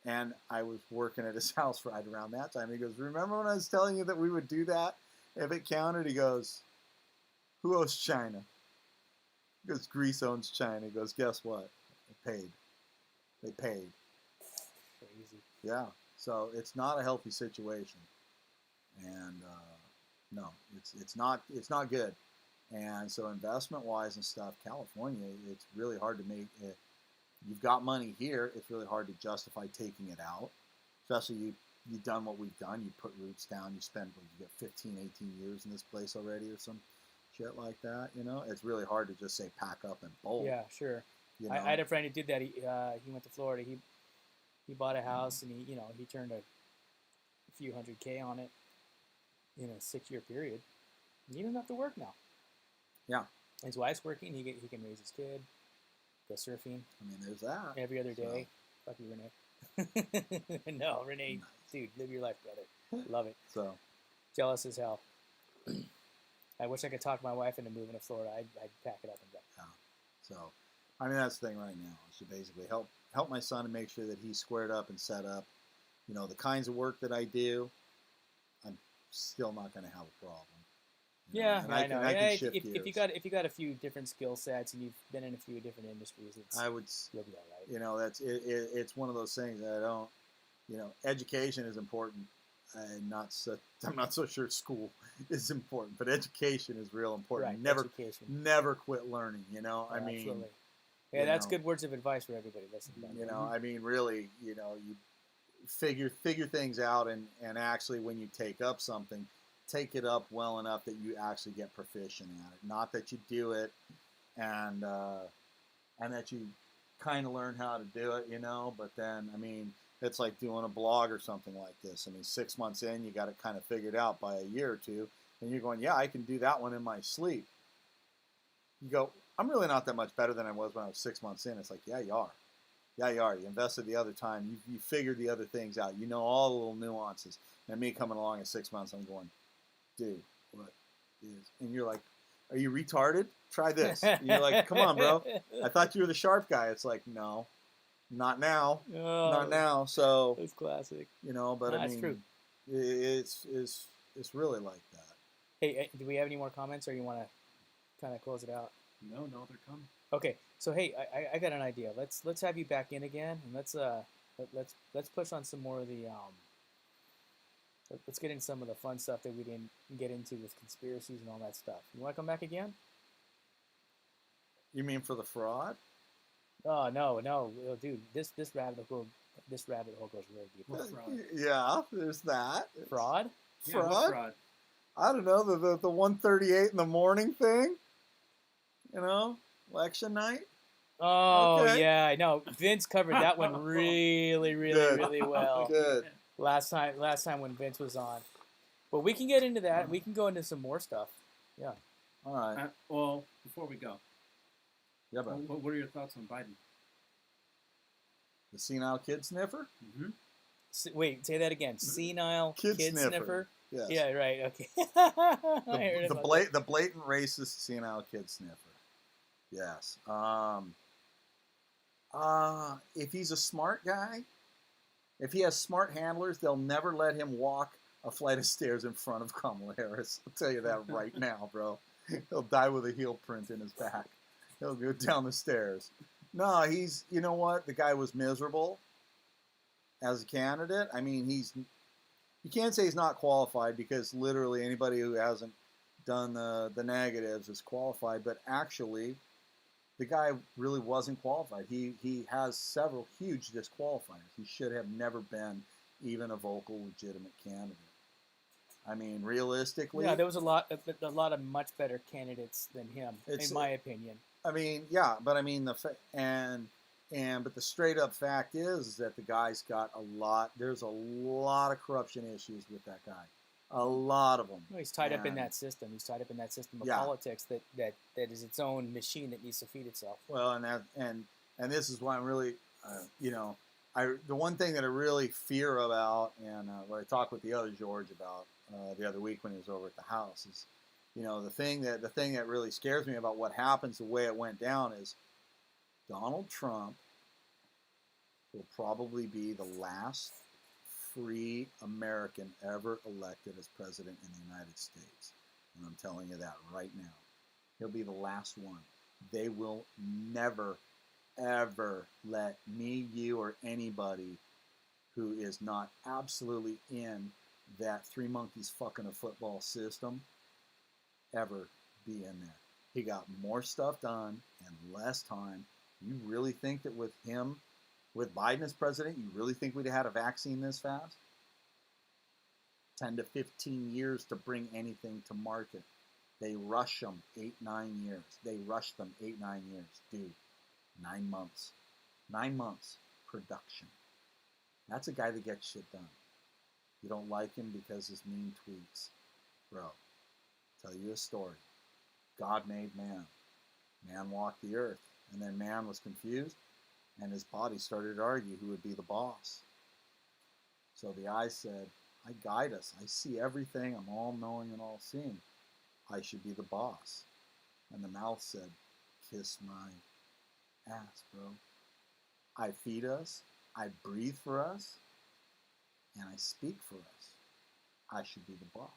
And I was working at his house right around that time. He goes, remember when I was telling you that we would do that? If it counted, he goes, who owes China? He goes, Greece owns China. He goes, guess what? They paid. Crazy. Yeah. So it's not a healthy situation. And no, it's not good. And so investment-wise and stuff, California, it's really hard to make it. You've got money here. It's really hard to justify taking it out, especially you've done what we've done. You put roots down. You spend, you got 15, 18 years in this place already or some shit like that, you know, it's really hard to just say pack up and bolt. Yeah, sure. You know? I had a friend who did that. He went to Florida. He bought a house and he turned a few $100K on it in a 6-year period. He doesn't have to work now. Yeah. His wife's working. He can raise his kid, go surfing. I mean, there's that. Every other day. Fuck you, Renee. No, Renee, Nice. dude, live your life, brother. Love it. So, Jealous as hell. I wish I could talk my wife into moving to Florida. I'd pack it up and go. yeah. So, I mean, that's the thing right now. Is to basically help my son and make sure that he's squared up and set up. You know, the kinds of work that I do, I'm still not going to have a problem. You know? Yeah, And I know. I can shift if you gears. got a few different skill sets and you've been in a few different industries, you'll be all right. You know, it's one of those things that I don't. You know, education is important. I'm not so sure school is important, but education is real important. Right, education. Never quit learning. You know, Yeah, I mean, absolutely. Yeah, that's good words of advice for everybody listening. you know, I mean, really, you know, you figure things out, and actually, when you take up something, take it up well enough that you actually get proficient at it. Not that you do it, and that you kind of learn how to do it, you know. But then, I mean, it's like doing a blog or something like this. I mean, 6 months in, you got it kind of figured out by a year or two, and you're going, yeah, I can do that one in my sleep. You go, I'm really not that much better than I was when I was 6 months in. It's like, yeah, you are. Yeah, you are. You invested the other time. You figured the other things out. You know all the little nuances. And me coming along in 6 months, I'm going, dude, what is? And you're like, are you retarded? Try this. And you're like, come on, bro. I thought you were the sharp guy. It's like, no, not now. Oh, Not now. So, that's classic. you know, but I That's mean, true. it's really like that. Hey, do we have any more comments, or you want to kind of close it out? No, they're coming. Okay, so hey, I got an idea. Let's have you back in again, and let's push on some more of the let's get into some of the fun stuff that we didn't get into with conspiracies and all that stuff. You want to come back again? You mean for the fraud? Oh no, oh, dude, this rabbit hole goes really deep. What fraud? Yeah, there's that. Fraud? Yeah, what Fraud? fraud? I don't know, the 1:38 in the morning thing. You know, election night. Oh Okay. yeah, I know. Vince covered that one really Good. well. Good. Last time when Vince was on. But we can get into that. We can go into some more stuff. Yeah. All right. Well, before we go, Yeah, but what are your thoughts on Biden? the senile kid sniffer. Mm-hmm. Wait, say that again. Senile Kid kid sniffer. sniffer. Yes. Yeah, right. Okay. I heard about that. The blatant racist senile kid sniffer. Yes. If he's a smart guy, if he has smart handlers, they'll never let him walk a flight of stairs in front of Kamala Harris. I'll tell you that right now, bro. He'll die with a heel print in his back. He'll go down the stairs. No, you know what? The guy was miserable as a candidate. I mean, you can't say he's not qualified, because literally anybody who hasn't done the negatives is qualified, but actually the guy really wasn't qualified. He has several huge disqualifiers. He should have never been even a vocal, legitimate candidate. I mean, realistically, Yeah, there was a lot of much better candidates than him, in my opinion. I mean, yeah, but I mean but the straight up fact is that the guy's got there's a lot of corruption issues with that guy. A lot of them. Well, he's tied up in that system. He's tied up in that system of politics that is its own machine that needs to feed itself. Well, and this is why I'm really, the one thing that I really fear about, and what I talked with the other George about the other week when he was over at the house, is, the thing that really scares me about what happens the way it went down is Donald Trump will probably be the last free American ever elected as president in the United States. And I'm telling you that right now. He'll be the last one. They will never, ever let me, you, or anybody who is not absolutely in that three monkeys fucking a football system ever be in there. He got more stuff done in less time. You really think that with Biden as president, you really think we'd have had a vaccine this fast? 10 to 15 years to bring anything to market. They rush them 8, 9 years. They rush them 8, 9 years. Dude, 9 months. 9 months production. That's a guy that gets shit done. You don't like him because his mean tweets. Bro, tell you a story. God made man. Man walked the earth. And then man was confused. And his body started to argue who would be the boss. So the eye said, I guide us. I see everything. I'm all-knowing and all-seeing. I should be the boss. And the mouth said, kiss my ass, bro. I feed us. I breathe for us. And I speak for us. I should be the boss.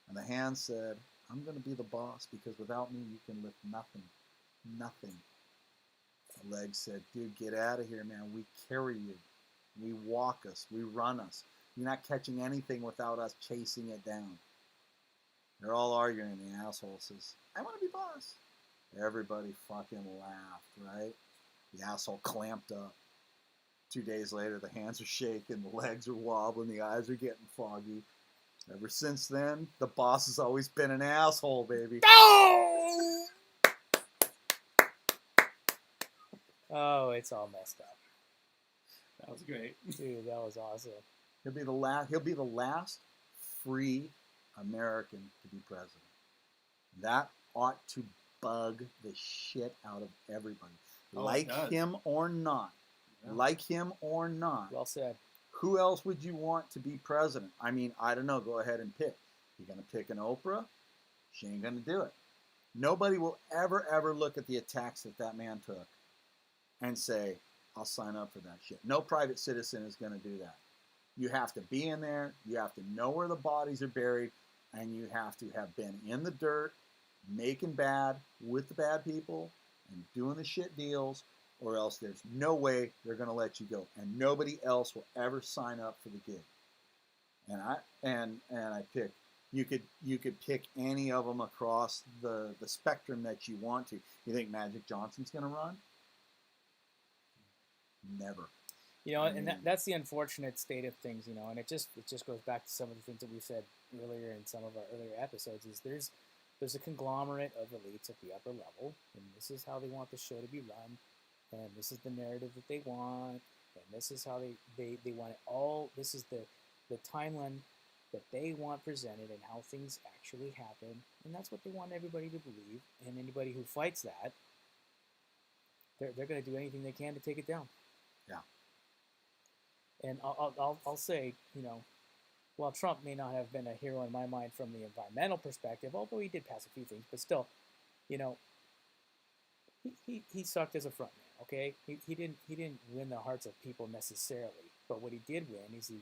And the hand said, I'm going to be the boss because without me, you can lift nothing. Nothing. The leg said, dude, get out of here, man. We carry you. We walk us. We run us. You're not catching anything without us chasing it down. They're all arguing. The asshole says, I want to be boss. Everybody fucking laughed, right? The asshole clamped up. 2 days later, the hands are shaking, the legs are wobbling, the eyes are getting foggy. Ever since then, the boss has always been an asshole, baby. Oh! Oh, it's all messed up. That was great. Dude, that was awesome. He'll be the last free American to be president. That ought to bug the shit out of everybody. Oh, like him or not. Yeah. Like him or not. Well said. Who else would you want to be president? I mean, I don't know. Go ahead and pick. You're going to pick an Oprah? She ain't going to do it. Nobody will ever look at the attacks that man took and say, I'll sign up for that shit. No private citizen is going to do that. You have to be in there. You have to know where the bodies are buried. And you have to have been in the dirt, making bad with the bad people and doing the shit deals, or else there's no way they're going to let you go. And nobody else will ever sign up for the gig. And I pick, you could pick any of them across the spectrum that you want to. You think Magic Johnson's going to run? Never. You know, and that's the unfortunate state of things, you know, and it just goes back to some of the things that we said earlier in some of our earlier episodes, is there's a conglomerate of elites at the upper level, and this is how they want the show to be run, and this is the narrative that they want, and this is how they want it all, this is the timeline that they want presented and how things actually happen, and that's what they want everybody to believe, and anybody who fights that, they're going to do anything they can to take it down. Yeah. And I'll say, you know, while Trump may not have been a hero in my mind from the environmental perspective, although he did pass a few things, but still, you know, he sucked as a front man. Okay, he didn't win the hearts of people necessarily, but what he did win is he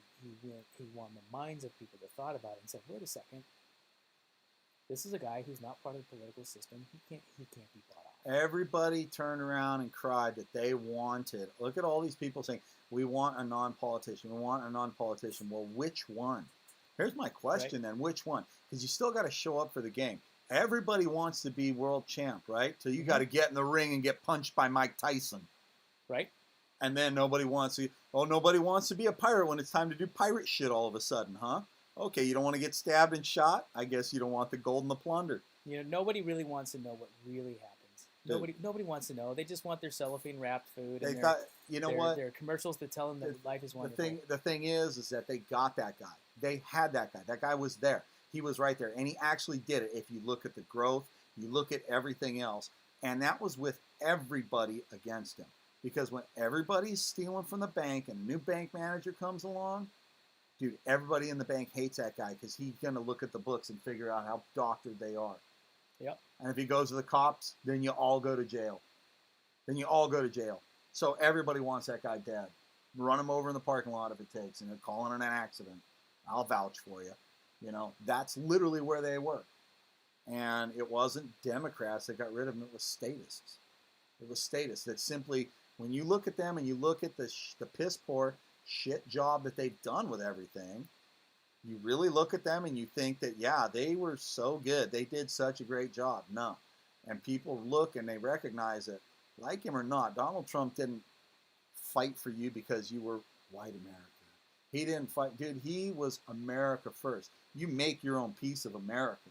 won the minds of people that thought about it and said, wait a second, this is a guy who's not part of the political system. He can't be bought off. Everybody turned around and cried that they wanted. Look at all these people saying, we want a non-politician. We want a non-politician. Well, which one? Here's my question then. Which one? Because you still got to show up for the game. Everybody wants to be world champ, right? So you got to get in the ring and get punched by Mike Tyson. Right. And then nobody wants to be a pirate when it's time to do pirate shit all of a sudden, huh? Okay, you don't want to get stabbed and shot? I guess you don't want the gold and the plunder. You know, nobody really wants to know what really happens. Nobody wants to know. They just want their cellophane wrapped food. They and got, you know what? There are commercials that tell them that life is wonderful. The thing is that they got that guy. They had that guy. That guy was there. He was right there, and he actually did it. If you look at the growth, you look at everything else, and that was with everybody against him. Because when everybody's stealing from the bank and a new bank manager comes along, dude, everybody in the bank hates that guy because he's going to look at the books and figure out how doctored they are. Yep. And if he goes to the cops, then you all go to jail. So everybody wants that guy dead. Run him over in the parking lot if it takes, and they're calling it an accident. I'll vouch for you. You know, that's literally where they were. And it wasn't Democrats that got rid of them. It was statists. It was statists that simply, when you look at them and you look at the piss poor shit job that they've done with everything, you really look at them and you think that, yeah, they were so good. They did such a great job. No. And people look and they recognize it. Like him or not, Donald Trump didn't fight for you because you were white America. He didn't fight. Dude, he was America first. You make your own piece of America.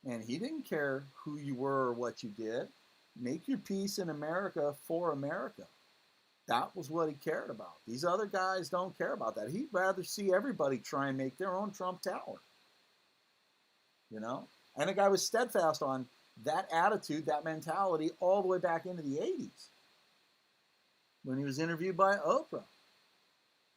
And he didn't care who you were or what you did. Make your peace in America for America. That was what he cared about. These other guys don't care about that. He'd rather see everybody try and make their own Trump Tower. You know? And the guy was steadfast on that attitude, that mentality, all the way back into the 80s when he was interviewed by Oprah.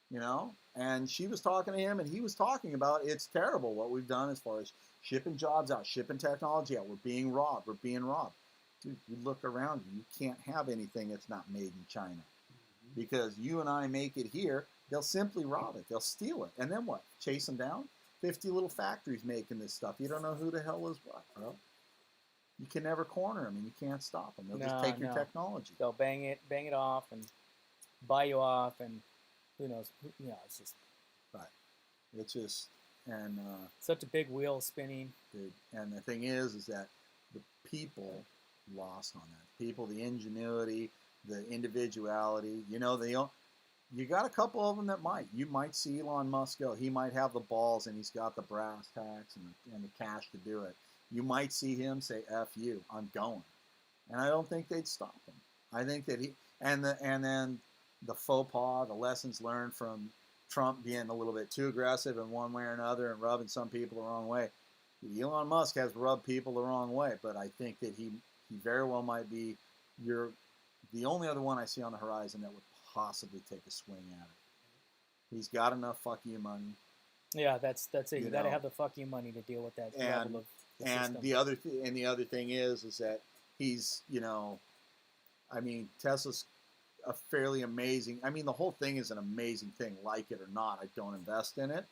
You know? And she was talking to him, and he was talking about it's terrible what we've done as far as shipping jobs out, shipping technology out. We're being robbed. We're being robbed. Dude, you look around you. You can't have anything that's not made in China. Because you and I make it here, they'll simply rob it. They'll steal it. And then what? Chase them down? 50 little factories making this stuff. You don't know who the hell is what, bro. You can never corner them, and you can't stop them. They'll just take your technology. They'll bang it off, and buy you off, and who knows? You know, it's just right. It's just and such a big wheel spinning. Dude. And the thing is that the people lost on that. People, the ingenuity, the individuality. You know, you got a couple of them that might. You might see Elon Musk go. He might have the balls, and he's got the brass tacks and the cash to do it. You might see him say, "F you, I'm going," and I don't think they'd stop him. I think that and then the faux pas, the lessons learned from Trump being a little bit too aggressive in one way or another and rubbing some people the wrong way. Elon Musk has rubbed people the wrong way, but I think that he very well might be the only other one I see on the horizon that would possibly take a swing at it. He's got enough fuck you money. Yeah, that's it. You got to have the fuck you money to deal with that level of the system. The other thing is that he's, you know, I mean, Tesla's a fairly amazing. I mean, the whole thing is an amazing thing. Like it or not, I don't invest in it.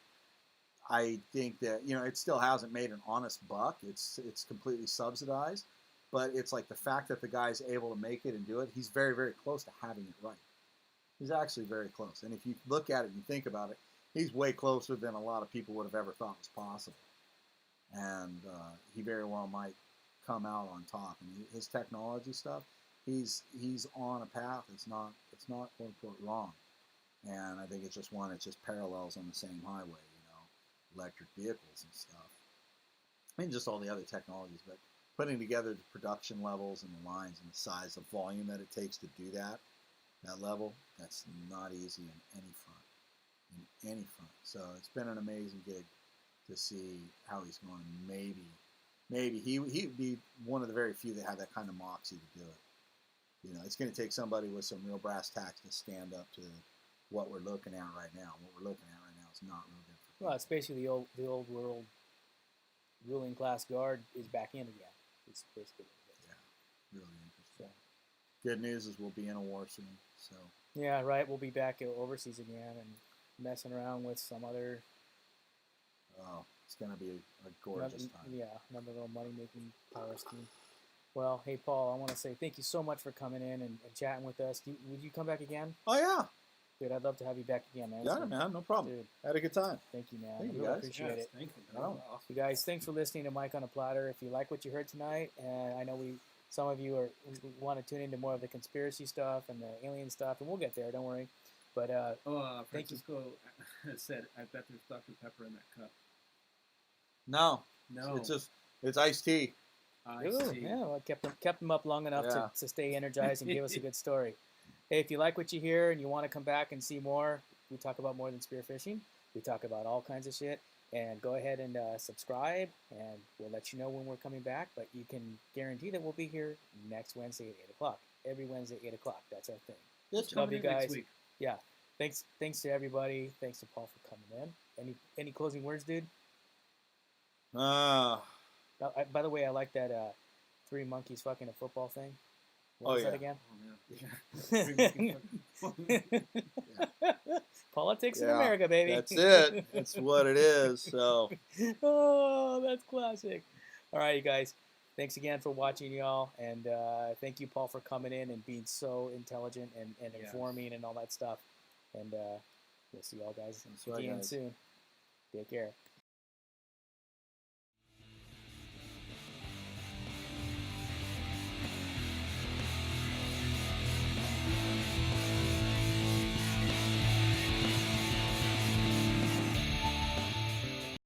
I think that, you know, it still hasn't made an honest buck. It's completely subsidized. But it's like the fact that the guy's able to make it and do it, he's very, very close to having it right. He's actually very close. And if you look at it and think about it, he's way closer than a lot of people would have ever thought was possible. And he very well might come out on top. And his technology stuff, he's on a path. It's not quote unquote wrong. And I think it's just one. It's just parallels on the same highway. You know, electric vehicles and stuff. I mean, just all the other technologies, but putting together the production levels and the lines and the size of volume that it takes to do that level, that's not easy in any front. So it's been an amazing gig to see how he's going. Maybe he'd be one of the very few that have that kind of moxie to do it. You know, it's going to take somebody with some real brass tacks to stand up to what we're looking at right now. What we're looking at right now is not real good for people. Well, it's basically the old world ruling class guard is back in again. It's basically what it is. Yeah, really interesting. So, good news is we'll be in a war soon. So yeah, right. We'll be back overseas again and messing around with some other. Oh, it's gonna be a gorgeous time. Yeah, another little money-making power scheme. Well, hey Paul, I want to say thank you so much for coming in and chatting with us. Would you come back again? Oh yeah. Dude, I'd love to have you back again, man. Yeah, man, no problem. Dude, had a good time. Thank you, man. Thank you, really guys. Appreciate it. Thank you. Oh. You guys, thanks for listening to Mike on a Platter. If you like what you heard tonight, and I know some of you want to tune into more of the conspiracy stuff and the alien stuff, and we'll get there. Don't worry. But Francisco said, "I bet there's Dr. Pepper in that cup." No, No, it's iced tea. Ooh, yeah, well, kept them up long enough to stay energized and give us a good story. Hey, if you like what you hear and you want to come back and see more, we talk about more than spearfishing. We talk about all kinds of shit. And go ahead and subscribe, and we'll let you know when we're coming back. But you can guarantee that we'll be here next Wednesday at 8 o'clock. Every Wednesday at 8 o'clock. That's our thing. Love you guys. Next week. Yeah. Thanks to everybody. Thanks to Paul for coming in. Any closing words, dude? By the way, I like that 3 monkeys fucking a football thing. What was that again? Oh, yeah. Politics in America, baby. That's it. That's what it is. So. Oh, that's classic. All right, you guys. Thanks again for watching, y'all. And thank you, Paul, for coming in and being so intelligent and informing and all that stuff. And we'll see y'all guys again soon. Take care.